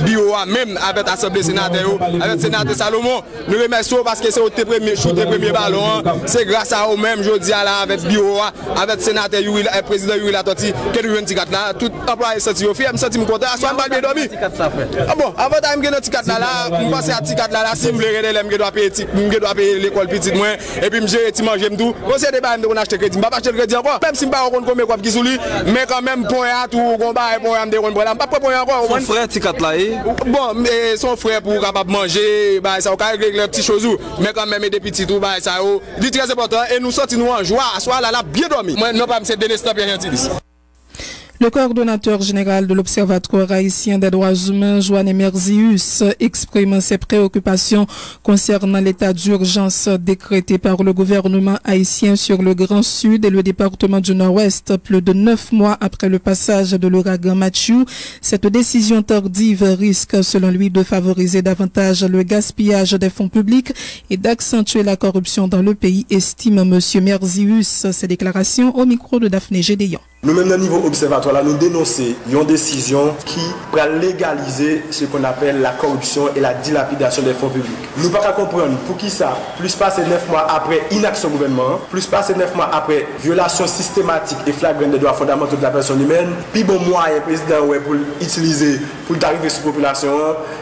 bureau même avec l'Assemblée sénateur avec sénateur Salomon. Nous remercions parce que c'est au premier ballon. C'est grâce à eux même je dis là avec bureau avec sénateur président Yuri Latortue que nous avons 4 là tout employé senti au fier me senti content soit pas bien dormi. Ah bon avant time que notre 4 là on passe à 4 là si me doit payer l'école petite moins et puis me gérer ti manger me tout on c'est des bail on acheter crédit pas acheter crédit encore même si pas on combien quoi qui sous lui mais quand même point à tout on bail point de on pas point encore son frère ti 4 là bon mais son frère pour capable manger bah ça on régler les petites choses mais quand même des petits tout bah ça dit très important et nous sortir nous en joie soir là bien dormi moi non pas me c'est donner stop bien gentil. Le coordonnateur général de l'Observatoire haïtien des droits humains, Joanne Merzius, exprime ses préoccupations concernant l'état d'urgence décrété par le gouvernement haïtien sur le Grand Sud et le département du Nord-Ouest, plus de 9 mois après le passage de l'ouragan Mathieu. Cette décision tardive risque, selon lui, de favoriser davantage le gaspillage des fonds publics et d'accentuer la corruption dans le pays, estime M. Merzius. Ses déclarations au micro de Daphné Gédéon. Nous-mêmes, au niveau observatoire, là, nous dénonçons une décision qui va légaliser ce qu'on appelle la corruption et la dilapidation des fonds publics. Nous ne pouvons pas comprendre pour qui ça, plus passer 9 mois après inaction gouvernement, plus passer 9 mois après violation systématique et flagrante des droits fondamentaux de la personne humaine, puis bon moyen président pour utiliser pour arriver sur la population,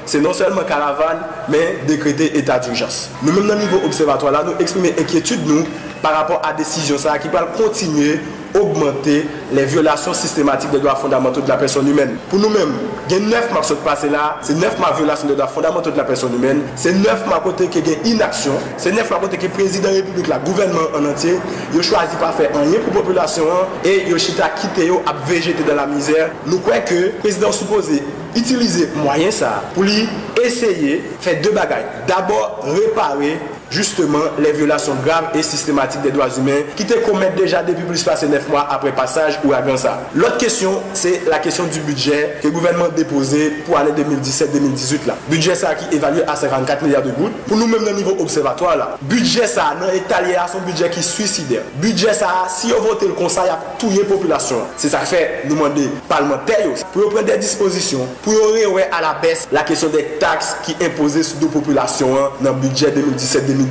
c'est non seulement caravane, mais décréter état d'urgence. Nous-mêmes, au niveau observatoire, là, nous exprimons inquiétude nous par rapport à la décision ça, qui va continuer à augmenter les violations systématiques des droits fondamentaux de la personne humaine. Pour nous-mêmes, il y a 9 mois qui sont passés là, c'est 9 mois de violation des droits fondamentaux de la personne humaine, c'est 9 mois côté qui y a inaction, c'est 9 mois côté que le président de la République, le gouvernement en entier, il a choisi pas faire rien pour la population et il a quitté à végéter dans la misère. Nous croyons que le président supposé utiliser moyen ça pour lui essayer de faire deux bagailles. D'abord, réparer justement les violations graves et systématiques des droits humains qui te commettent déjà depuis plus de 9 mois après passage ou avant ça. L'autre question, c'est la question du budget que le gouvernement a déposé pour l'année 2017-2018 là. Budget ça qui évalue à 54 milliards de gouttes. Pour nous-mêmes, au niveau observatoire là, budget ça non étalé à son budget qui est suicidaire. Budget ça, si on vote le conseil, il y a toute la population. C'est ça que fait nous demander parlementaires pour prendre des dispositions, pour revoir à la baisse la question des taxes qui imposées sur nos populations dans le budget 2017-2018.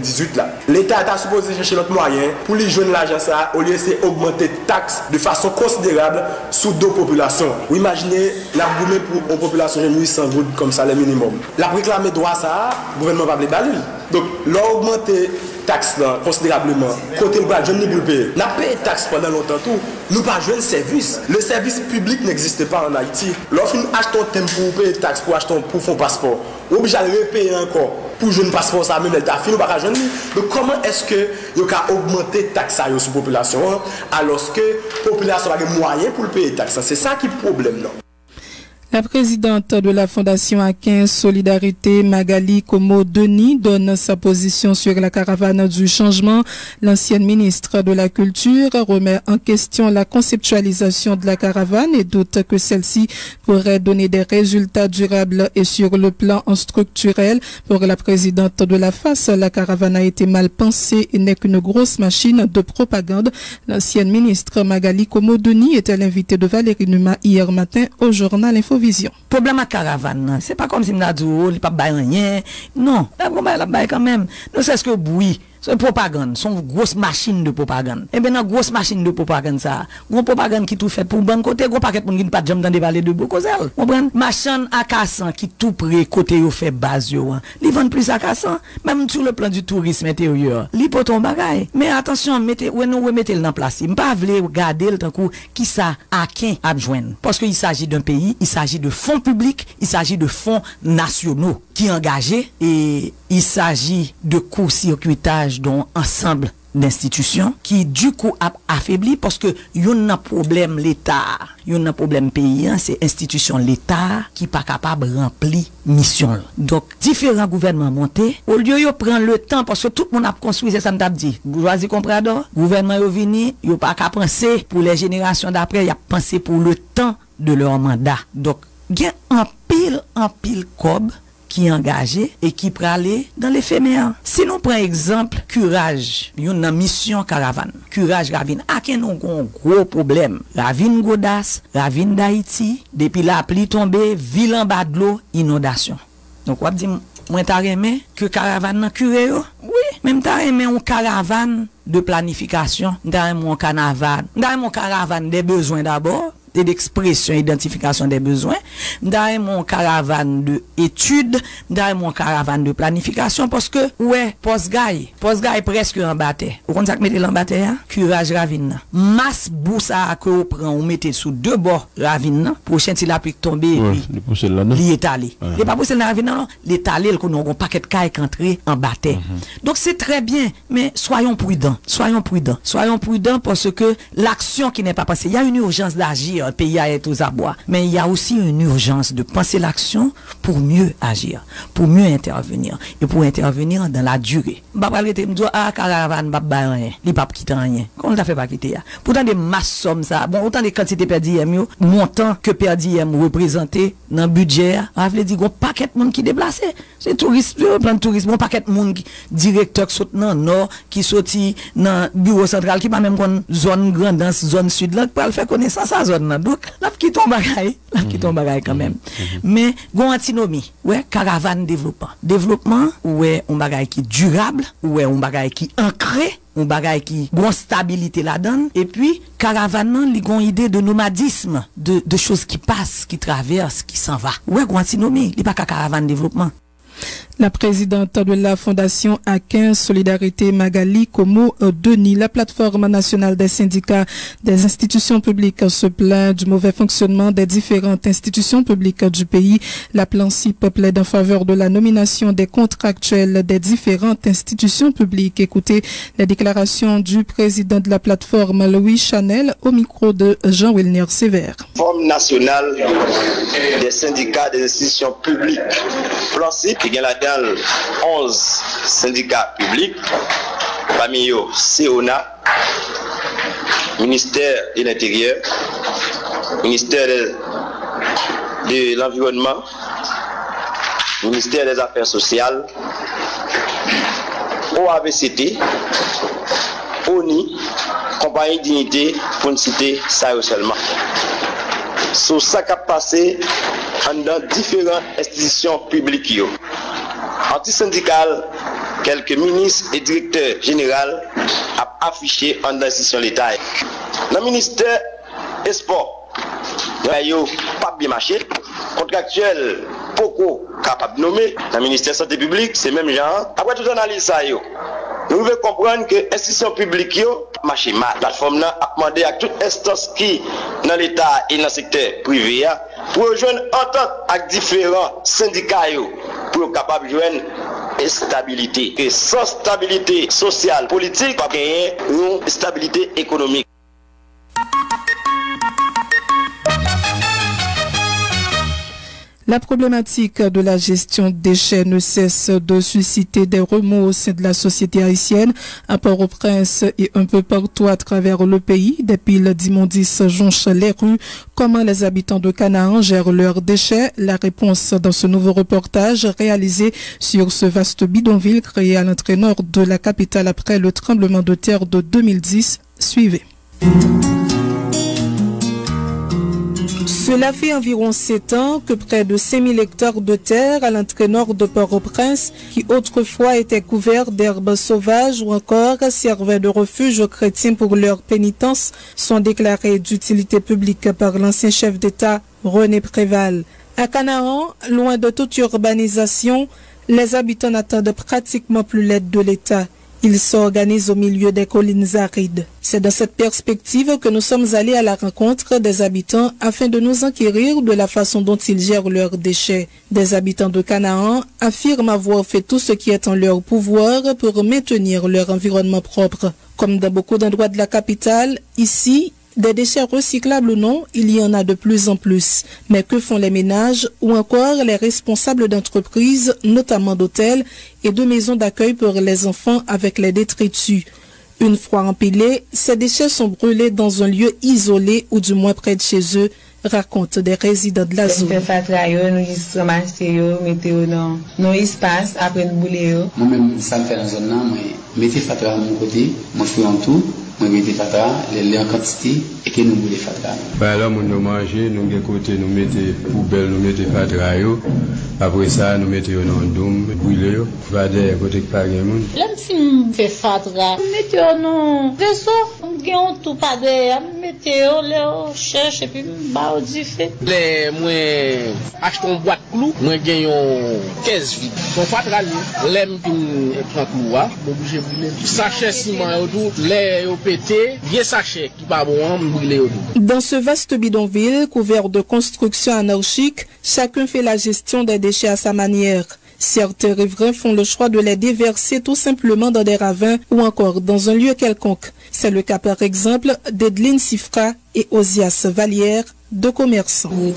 L'État a supposé chercher notre moyen pour les jeunes l'argent ça au lieu d'augmenter les taxes de façon considérable sur deux populations. Vous imaginez la gourmet pour une population de 800 gouttes comme ça le minimum. La réclamer droit ça, le gouvernement va les balayer. Donc l'augmenter taxes considérablement. Côté le bras, je ne peux pas payer. N'a payé taxes pendant longtemps tout. Nous pas jouer le service. Le service public n'existe pas en Haïti. Lorsqu'on achète un thème pour payer taxes pour acheter pour son passeport, obligé de repayer encore. Pour jouer un passeport, ça même, elle t'a fini, pas jeune. Donc comment est-ce que vous avez augmenté les taxes sur la population alors que la population a des moyens pour payer les taxes? C'est ça qui est le problème. Non? La présidente de la Fondation Aquin Solidarité, Magali Komo-Denis, donne sa position sur la caravane du changement. L'ancienne ministre de la Culture remet en question la conceptualisation de la caravane et doute que celle-ci pourrait donner des résultats durables et sur le plan structurel. Pour la présidente de la FAS, la caravane a été mal pensée et n'est qu'une grosse machine de propagande. L'ancienne ministre Magali Komo-Denis était l'invitée de Valérie Numa hier matin au journal Info. Problème à caravane, c'est pas comme si nous avons dit, il n'y a pas de rien. Non, la baille quand même. Non, c'est ce que oui. C'est une propagande, c'est une grosse machine de propagande. Et bien, dans grosse machine de propagande, ça, une propagande qui tout fait pour bon côté, gros paquet pour ne pas de jambes dans des vallées de Bokozel. Vous comprenez? Machine à cassant qui tout près côté yo fait base yo. Li vend plus à cassant, même sur le plan du tourisme intérieur. Li pour ton bagay. Mais attention, mettez, ou nous remettez le en place. M'pas vle regarder le temps qui ça à qui adjoindre. Parce qu'il s'agit d'un pays, il s'agit de fonds publics, il s'agit de fonds nationaux qui engagés et il s'agit de court-circuitage d'un ensemble d'institutions qui du coup a affaibli parce que yon a problème l'État, yon a problème pays, c'est institution l'État qui pas capable remplir mission. Donc différents gouvernements montés, au lieu yo prend le temps parce que tout le monde a construit, c'est ça m't'a dit. Bourgeoisie comprador, gouvernement yo vini, yo pas qu'à penser pour les générations d'après, y a pensé pour le temps de leur mandat. Donc gen en pile cob qui est engagé et qui peut aller dans l'éphémère. Si nous prenons exemple, curage, une mission caravane. Curage ravine. À quel nous avons un gros problème? Ravine Godas, ravine d'Haïti, depuis la pluie tombée, ville en bas de l'eau, inondation. Donc, on va dire, moi, t'as aimé que caravane n'a curé? Oui. Même t'as aimé une caravane de planification, t'as aimé un caravane des besoins d'abord, d'expression, identification des besoins, dans mon caravane de études, dans mon caravane de planification, parce que, ouais, post-gaille presque en bataille. Vous comprenez ça que mettez en bataille, curage ravine. Masse boussa que vous prenez, vous mettez sous deux bords ravine, prochain si la pluie tomber, et puis, l'étalé. Il pas pousser la ravine, non, l'étalé, qu'on a un paquet de cailles qui entrent en bataille. Donc c'est très bien, mais soyons prudents parce que l'action qui n'est pas passée, il y a une urgence d'agir. agir, le pays est aux abois. Mais il y a aussi une urgence de penser l'action pour mieux agir, pour mieux intervenir et pour intervenir dans la durée. Bah arrêter me dire caravane pas rien, il pas quitter rien. Comment t'a fait pas quitter? Pourtant des masses sommes ça. Bon autant des quantités perdues montant que perdu représenté dans budget, on veut dire un paquet de monde qui déplacé. C'est touriste, plan de tourisme, un paquet de monde directeur qui saute dans nord, qui sorti dans bureau central qui pas même zone grande zone sud là pour faire connaissance à zone là. Donc là qui tombe bagaille quand même. Mais gon antinomie, ouais, caravane développement, ouais, un bagaille qui durable, ouais, un bagaille qui ancré, un bagaille qui gon stabilité là-dedans et puis caravane li gon idée de nomadisme, de choses qui passent, qui traversent, qui s'en va. Ouais, gon antinomie, li pas caravane développement. La présidente de la Fondation A15 Solidarité Magali Komo Denis, la plateforme nationale des syndicats des institutions publiques se plaint du mauvais fonctionnement des différentes institutions publiques du pays. La Plancip plaide en faveur de la nomination des contractuels des différentes institutions publiques. Écoutez la déclaration du président de la plateforme Louis Chanel au micro de Jean-Wilner Sévère. Plateforme nationale des syndicats des institutions publiques Plancip qui gagne la 11 syndicats publics, parmi eux CEONA, ministère de l'Intérieur, ministère de l'Environnement, ministère des Affaires sociales, OAVCT, ONI, Compagnie Dignité, pour ne citer ça seulement. Sur ça qui a passé dans différentes institutions publiques. Anti-syndical, quelques ministres et directeurs généraux ont affiché en institution de l'État. Dans le ministère des Sports, il n'y a pas bien marché. Contractuel, beaucoup capable de nommer. Dans le ministère de la Santé publique, c'est même genre. Après toute analyse, nous devons comprendre que l'institution publique marche mal. La plateforme a demandé à toute instance qui, dans l'État et dans le secteur privé, pour rejoindre entente avec différents syndicats pour être capable de joindre stabilité. Et sans stabilité sociale, politique, pas gagner une stabilité économique. La problématique de la gestion des déchets ne cesse de susciter des remous au sein de la société haïtienne. À Port-au-Prince et un peu partout à travers le pays, des piles d'immondices jonchent les rues. Comment les habitants de Canaan gèrent leurs déchets? La réponse dans ce nouveau reportage réalisé sur ce vaste bidonville créé à l'entrée nord de la capitale après le tremblement de terre de 2010. Suivez. Cela fait environ 7 ans que près de 5000 hectares de terre à l'entrée nord de Port-au-Prince, qui autrefois étaient couverts d'herbes sauvages ou encore servaient de refuge aux chrétiens pour leur pénitence, sont déclarés d'utilité publique par l'ancien chef d'État René Préval. À Canaan, loin de toute urbanisation, les habitants n'attendent pratiquement plus l'aide de l'État. Ils s'organisent au milieu des collines arides. C'est dans cette perspective que nous sommes allés à la rencontre des habitants afin de nous enquérir de la façon dont ils gèrent leurs déchets. Des habitants de Canaan affirment avoir fait tout ce qui est en leur pouvoir pour maintenir leur environnement propre. Comme dans beaucoup d'endroits de la capitale, ici, des déchets recyclables ou non, il y en a de plus en plus. Mais que font les ménages ou encore les responsables d'entreprises, notamment d'hôtels et de maisons d'accueil pour les enfants avec les détritus? Une fois empilés, ces déchets sont brûlés dans un lieu isolé ou du moins près de chez eux, racontent des résidents de la zone. Moi-même, ça me fait dans la zone là, moi, mettez fatra à mon côté, moi je fais en tout. Nous mettons fatra, les en quantité et que nous mettons fatra. Ben là, nous mangeons, nous de côté, nous mettons poubelle, nous mettons fatra. Après ça, nous mettons dans le dôme, brûler, nous allons côté de pas de monde. L'homme si nous fait fatra, nous mettons dans vaisseau, nous gagnons tout pas de, nous mettons les cherche et puis bah du fait. Les moi achetons boîte clou, moi gagnons 15 vides. Son fatra, l'aime puis prend clou, bon bouger brûler. Sachet ciment autour, les bien sachet qui va brûler autour. Dans ce vaste bidonville couvert de constructions anarchiques, chacun fait la gestion des déchets à sa manière. Certains riverains font le choix de les déverser tout simplement dans des ravins ou encore dans un lieu quelconque. C'est le cas par exemple d'Edeline Sifra et Osias Vallière, deux commerçants. On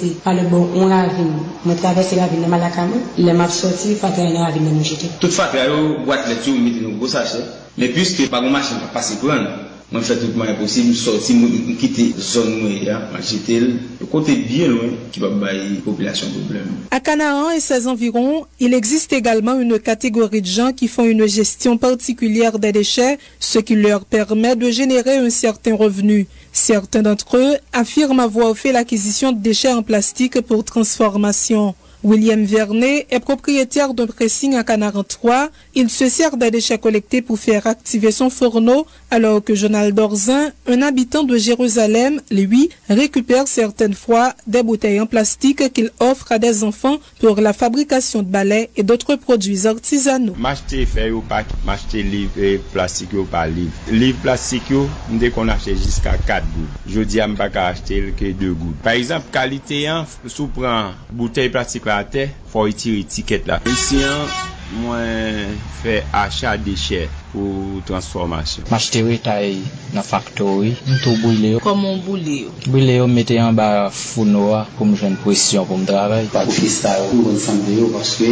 traverse la ville de Malakam, les maps sortis, Fatra la ville de Mouchete. Toute Fatra, boîte les tuyaux, mettez nos gros sachets. Mais puisque par une machine pas passer prendre, on fait tout le moyen possible, sortir, quitter la zone moyenne, Mouchete, le côté bien loin qui va bailler la population problème. À Canaan et ses environs, il existe également une catégorie de gens qui font une gestion particulière des déchets, ce qui leur permet de générer un certain revenu. Certains d'entre eux affirment avoir fait l'acquisition de déchets en plastique pour transformation. William Vernet est propriétaire d'un pressing à Canaran 3. Il se sert des déchets collectés pour faire activer son fourneau, alors que Jonald Dorzin, un habitant de Jérusalem, lui, récupère certaines fois des bouteilles en plastique qu'il offre à des enfants pour la fabrication de balais et d'autres produits artisanaux. M'acheter fer ou pas, m'acheter livre plastique ou pas livre. Livre plastique, dès qu'on achète jusqu'à 4 gouttes. Je dis à m'pas acheter que 2 gouttes. Par exemple, qualité, sous prend bouteille plastique là, faut retirer l'étiquette là. Ici, moi, fait achat de déchets pour transformation. M'acheter taille dans factory, tout brûler. Comment brûler? Brûler, mettez en bas fourneau pour me faire une pression pour me travailler. Pas de ça, on ensemble parce que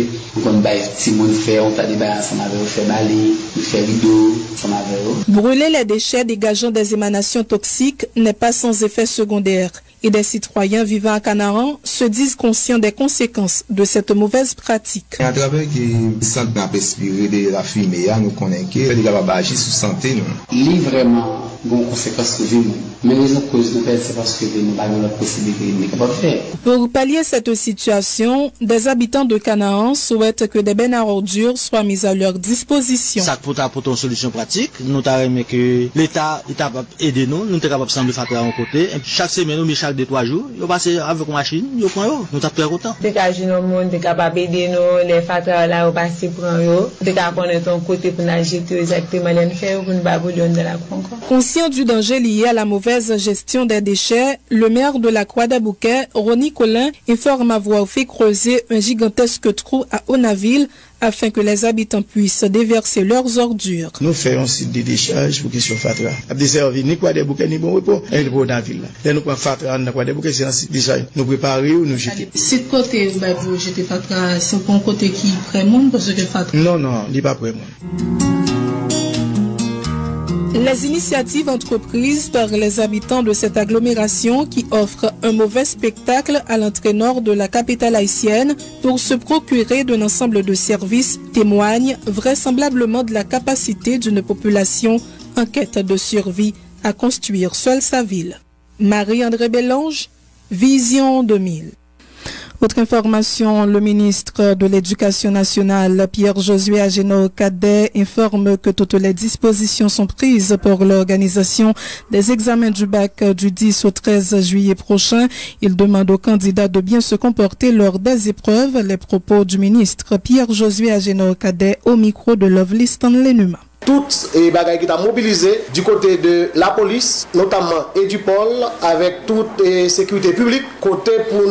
on va petit monde faire, on t'a des bails ensemble avec faire balai, faire vidéo ensemble avec. Brûler les déchets dégageant des émanations toxiques n'est pas sans effet secondaire. Et des citoyens vivant à Canaan se disent conscients des conséquences de cette mauvaise pratique. À travers que ça n'a pas inspiré de la fumée, nous connaissons que les gars agir sur santé. Li vraiment bon conséquences que vivons. Mais les autres causes de fait, c'est parce que nous n'avons pas la possibilité de capable faire. Pour pallier cette situation, des habitants de Canaan souhaitent que des bennes à ordures soient mises à leur disposition. Ça pour une solution pratique, nous avons que l'État est capable d'aider nous, nous sommes capables de faire à un côté. Chaque semaine, ou chaque 2-3 jours, nous passons avec une machine, nous prenons, nous sommes très contents. Nous sommes capables d'aider nous, les facteurs là, nous passons pour eux, nous sommes capables de côté pour nous jeter exactement les faire pour nous babouiller de la concours. Conscient du danger lié à la mauvaise gestion des déchets, le maire de la Croix-des-Bouquets, Ronnie Collin, informe avoir fait creuser un gigantesque trou à Onaville afin que les habitants puissent déverser leurs ordures. Nous faisons un site de décharge pour question Fatra. À desservir ni Croix-des-Bouquets ni bon repos, et pour Onaville. Là, nous prenons Fatra, nous Croix-des-Bouquets, c'est un site de décharge. Nous préparons ou nous jeter. C'est côté, vous jetez Fatra, c'est pour un côté qui prend monde parce que Fatra. Non, il n'est pas prêt monde. Les initiatives entreprises par les habitants de cette agglomération qui offre un mauvais spectacle à l'entrée nord de la capitale haïtienne pour se procurer d'un ensemble de services témoignent vraisemblablement de la capacité d'une population en quête de survie à construire seule sa ville. Marie-André Bellange, Vision 2000. Autre information, le ministre de l'Éducation nationale, Pierre-Josué Agénor-Cadet, informe que toutes les dispositions sont prises pour l'organisation des examens du bac du 10 au 13 juillet prochain. Il demande aux candidats de bien se comporter lors des épreuves. Les propos du ministre Pierre-Josué Agénor-Cadet au micro de Lovely Stanley Numa. Toutes les bagages qui sont mobilisées du côté de la police, notamment et du pôle, avec toute sécurité publique, côté pour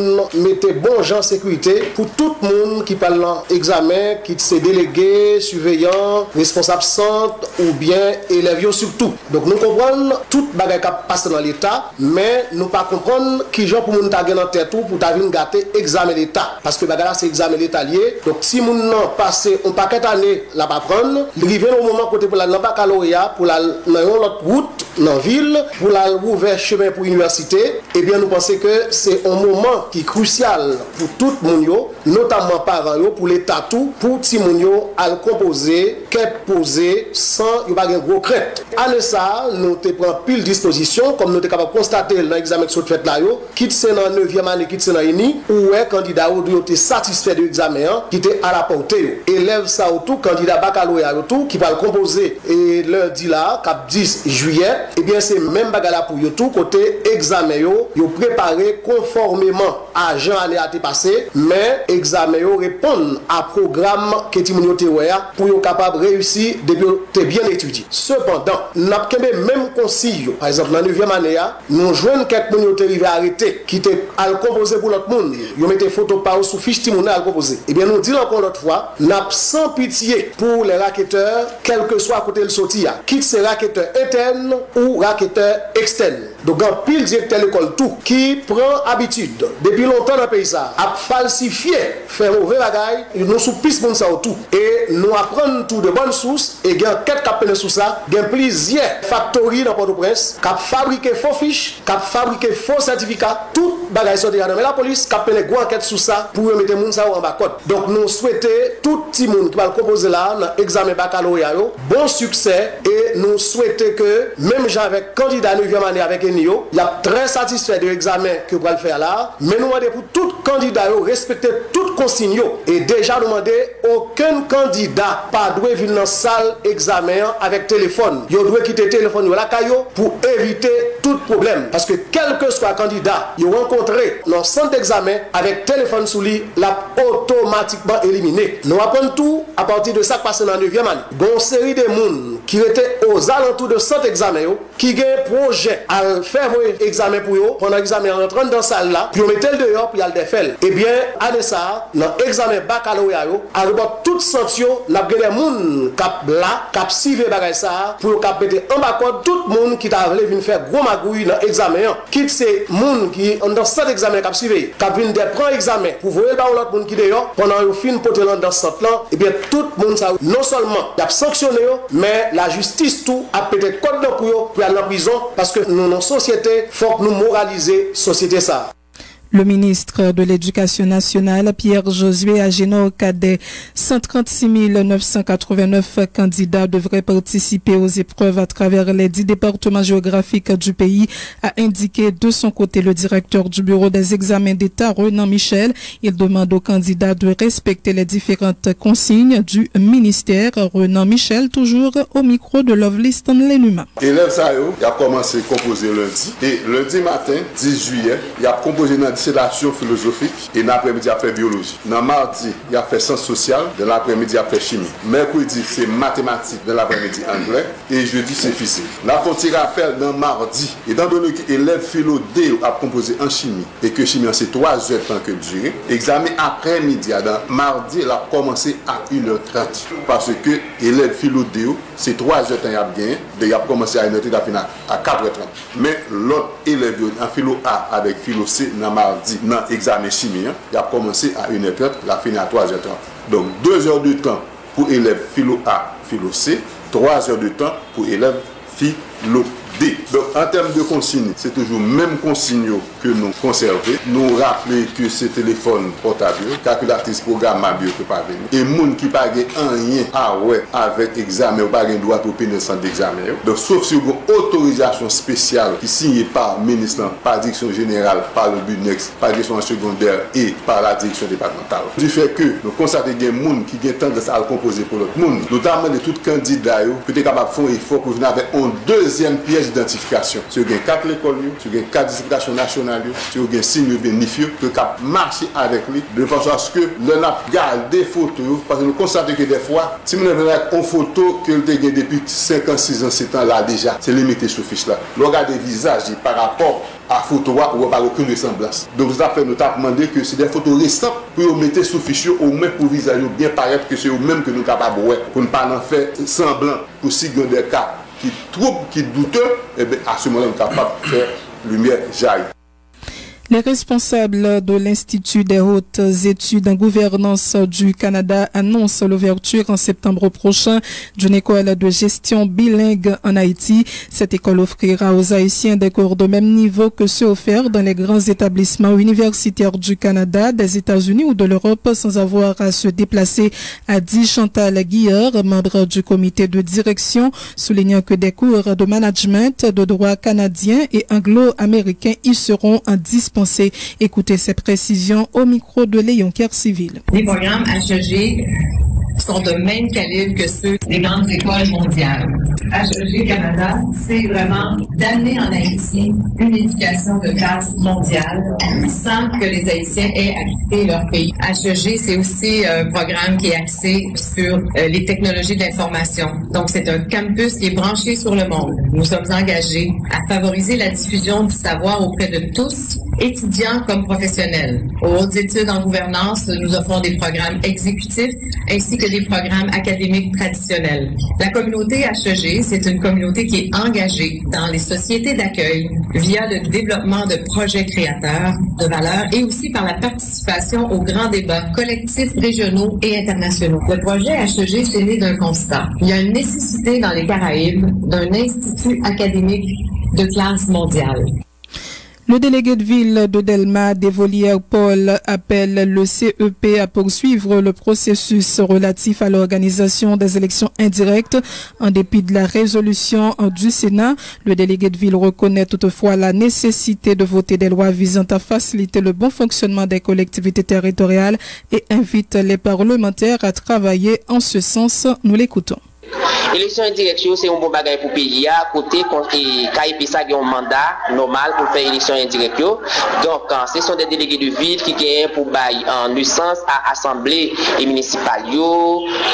mettre bon gens en sécurité pour tout le monde qui parle l'examen, qui se délégués, surveillants, responsables centres ou bien élèves surtout. Donc nous comprenons tout bagages qui passe dans l'État, mais nous pas comprendre qui gens pour nous taguer dans tête pour venir gâter examen l'État. Parce que bagages c'est examen l'État lié. Donc si nous n'avons passé un paquet d'années là pas prendre, arriver au moment pour la baccalauréat, pour la l'autre route dans la ville, pour la ouvrir chemin pour l'université, eh bien nous pensons que c'est un moment qui est crucial pour tout le monde, notamment parents, pour l'État tout, pour tout le monde à le composer, qu'être posé sans y avoir un gros crête. À ça, nous te prenons pile disposition, comme nous sommes capables de constater dans l'examen qui sont fait là, quitte c'est dans 9e année, quitte c'est dans l'année, où est candidat ou était satisfait de l'examen, qui était à la portée. Élève ça autour, candidat baccalauréat autour, qui va le composer et lundi là, cap 10 juillet, et bien c'est même bagala pour yo tout côté examen yo préparé conformément à Jean année à passé, mais examen yo répondent à programme que ti moun yo te pour yo capable réussi depuis t'es bien étudié. Cependant, n'a pas même conseil, par exemple dans la 9e année, nous jouons quelques monde qui arrivé à arrêter, qui était à le composer pour l'autre monde. Ils mettaient photo par sous fiche Timoun à le composer. Eh bien, nous disons encore l'autre fois, n'a sans pitié pour les racketteurs, quel que soit à côté le sorti, quitte ces racketteurs internes ou racketteurs externes. Donc, un pile directeur de l'école tout qui prend habitude depuis longtemps dans le pays à falsifier, faire mauvais bagaille, nous sous piste pour ça tout. Et nous apprenons tout de bonnes sources et il y a quelques capelles sous ça, il y a plusieurs factories dans Port-au-Prince qui fabriquent faux fiches, qui fabriquent faux certificats, tout bagaille sorti là. Mais la police qui appelle les grands enquêtes sous ça pour mettre les gens en bas code. Donc nous souhaitons tout le monde qui va le composer là dans l'examen baccalauréat, bon succès et nous souhaitons que même avec candidat 9e année avec Enio, il y a très satisfait de l'examen que vous allez faire là, mais nous demandons pour tout candidat respecter toutes consignes et déjà nous demandons aucun candidat pas doit venir dans la salle examen avec téléphone. Il doit quitter le téléphone la caillou pour éviter tout problème parce que quel que soit candidat, il rencontré dans le centre d'examen avec téléphone sous lui, l'a automatiquement éliminé. Nous apprenons tout à partir de ça qui passe dans la 9e année. Il y a une série de monde qui étaient aux alentours de centre d'examen qui ont un projet à faire un examen pour eux, pendant l'examen en rentrant dans la salle là, puis on met le dehors, puis il y a le défait. Eh bien, à ça, dans l'examen baccalauréat, à rebord toute sanction, nous avons des gens qui ont suivi ça pour mettre en bas tout le monde qui a voulu faire gros magouille dans l'examen. Quitte ces gens qui ont dans cet examen qui ont suivi, qui ont vu prendre l'examen pour voir l'autre monde qui est dehors, pendant qu'ils fin poter dans cette là, eh bien, tout le monde, non seulement il a sanctionné, mais la justice tout a peut-être code de couillon pour aller en prison parce que nous, dans la société, il faut que nous moraliser la société ça. Le ministre de l'Éducation nationale, Pierre-Josué Agénor Cadet, 136 989 candidats devraient participer aux épreuves à travers les 10 départements géographiques du pays, a indiqué de son côté le directeur du bureau des examens d'État, Renan Michel. Il demande aux candidats de respecter les différentes consignes du ministère. Renan Michel, toujours au micro de Lovely Stanley Numa. Élève ça, il a commencé à composer lundi. Et lundi matin, 10 juillet, il a composé dans dissertation philosophique et dans l'après-midi, il a fait biologie. Dans mardi, il a fait sciences sociales. Dans l'après-midi, il a fait chimie. Mercredi, c'est mathématiques. Dans l'après-midi, anglais. Et jeudi, c'est physique. Là, faut tirer rappel dans mardi. Étant donné que l'élève philo D a composé en chimie et que chimie, c'est 3 heures de temps que durée, examen après-midi, dans mardi, il a commencé à 1h30. Parce que l'élève philo D, c'est 3 heures de temps qu'il a gagné. Il a commencé à 1h30, il a fini à 4h30. Mais l'autre élève en philo A avec philo C, dans mardi, dans l'examen chimie, il a commencé à 1h30, il a fini à 3h30. Donc 2 heures de temps pour élève philo A, philo C, 3 heures de temps pour élève philo D. Donc en termes de consignes, c'est toujours même consigne que nous conservons. Nous rappeler que ce téléphone portable, calculatrice programmable peut pas venir. Et moun qui pas rien avec examen ou pas de droit pour pénétrer centre d'examen. Donc sauf si vous avez une autorisation spéciale qui signée par le ministre, par la direction générale, par le BUNEX, par la direction secondaire et par la direction départementale. Du fait que nous constatons qu'il y a des gens qui ont tendance à le composer pour l'autre monde, notamment de tout candidat peut être capable de faire un effort pour venir avec une deuxième pièce d'identification. Si vous avez 4 écoles, si vous avez 4 disciplinations nationales, si vous avez un signe bénéfique, vous pouvez marcher avec lui de façon à ce que l'on a gardé des photos. Parce que nous constatons que des fois, si vous avez une photo que vous avez depuis 5 ans, 6 ans, 7 ans là déjà, c'est limité sur fiche là. Vous regardez des visages par rapport à la photo ou pas aucune ressemblance. Donc vous avez demandé que c'est des photos récentes pour vous mettre sous fiche au moins pour visage bien paraître que c'est au même que nous sommes capables pour ne pas en faire semblant pour si vous des cas qui trouble, qui douteux, et bien à ce moment-là, nous sommes capables de faire lumière jaillir. Les responsables de l'Institut des hautes études en gouvernance du Canada annoncent l'ouverture en septembre prochain d'une école de gestion bilingue en Haïti. Cette école offrira aux Haïtiens des cours de même niveau que ceux offerts dans les grands établissements universitaires du Canada, des États-Unis ou de l'Europe sans avoir à se déplacer, a dit Chantal Guillard, membre du comité de direction, soulignant que des cours de management, de droit canadien et anglo-américain y seront dispensés. Écoutez ces précisions au micro de Léon Kerciville. Les programmes HEG sont de même calibre que ceux des grandes écoles mondiales. HEG Canada, c'est vraiment d'amener en Haïti une éducation de classe mondiale sans que les Haïtiens aient à quitter leur pays. HEG, c'est aussi un programme qui est axé sur les technologies de l'information. Donc, c'est un campus qui est branché sur le monde. Nous sommes engagés à favoriser la diffusion du savoir auprès de tous, étudiants comme professionnels. Aux hautes études en gouvernance, nous offrons des programmes exécutifs ainsi que des programmes académiques traditionnels. La communauté HEG, c'est une communauté qui est engagée dans les sociétés d'accueil via le développement de projets créateurs de valeur et aussi par la participation aux grands débats collectifs, régionaux et internationaux. Le projet HEG, c'est né d'un constat. Il y a une nécessité dans les Caraïbes d'un institut académique de classe mondiale. Le délégué de ville de Delma, Desvolières-Paul, appelle le CEP à poursuivre le processus relatif à l'organisation des élections indirectes en dépit de la résolution du Sénat. Le délégué de ville reconnaît toutefois la nécessité de voter des lois visant à faciliter le bon fonctionnement des collectivités territoriales et invite les parlementaires à travailler en ce sens. Nous l'écoutons. Élection indirecte, c'est un bon bagage pour le pays. Côté, KIPSA a un mandat normal pour faire élection indirecte. Donc, ce sont des délégués de ville qui gagnent pour bailler en licence à assemblée municipale,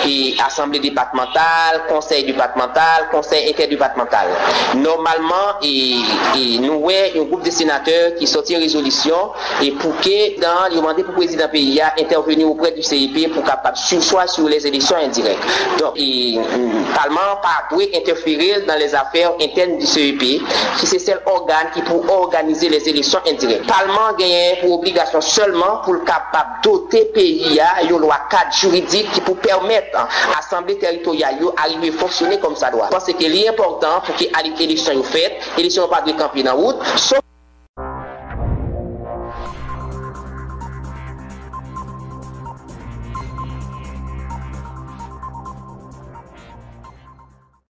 et assemblée départementale, conseil départemental, conseil interdépartemental. Normalement, nous avons un groupe de sénateurs qui sortent une résolution et pour que dans le mandat pour le président du pays intervenir auprès du CIP pour capable soit sur les élections indirectes. Donc, le Parlement pas doit interférer dans les affaires internes du CEP, qui c'est seul organe qui peut organiser les élections indirectes. Le Parlement gagne pour obligation seulement pour le capable doter pays à une loi cadre juridique qui peut permettre à l'Assemblée territoriale d'arriver à fonctionner comme ça doit. Parce que l'important pour que l'élection soit faite, l'élection pas de camper dans la route, sauf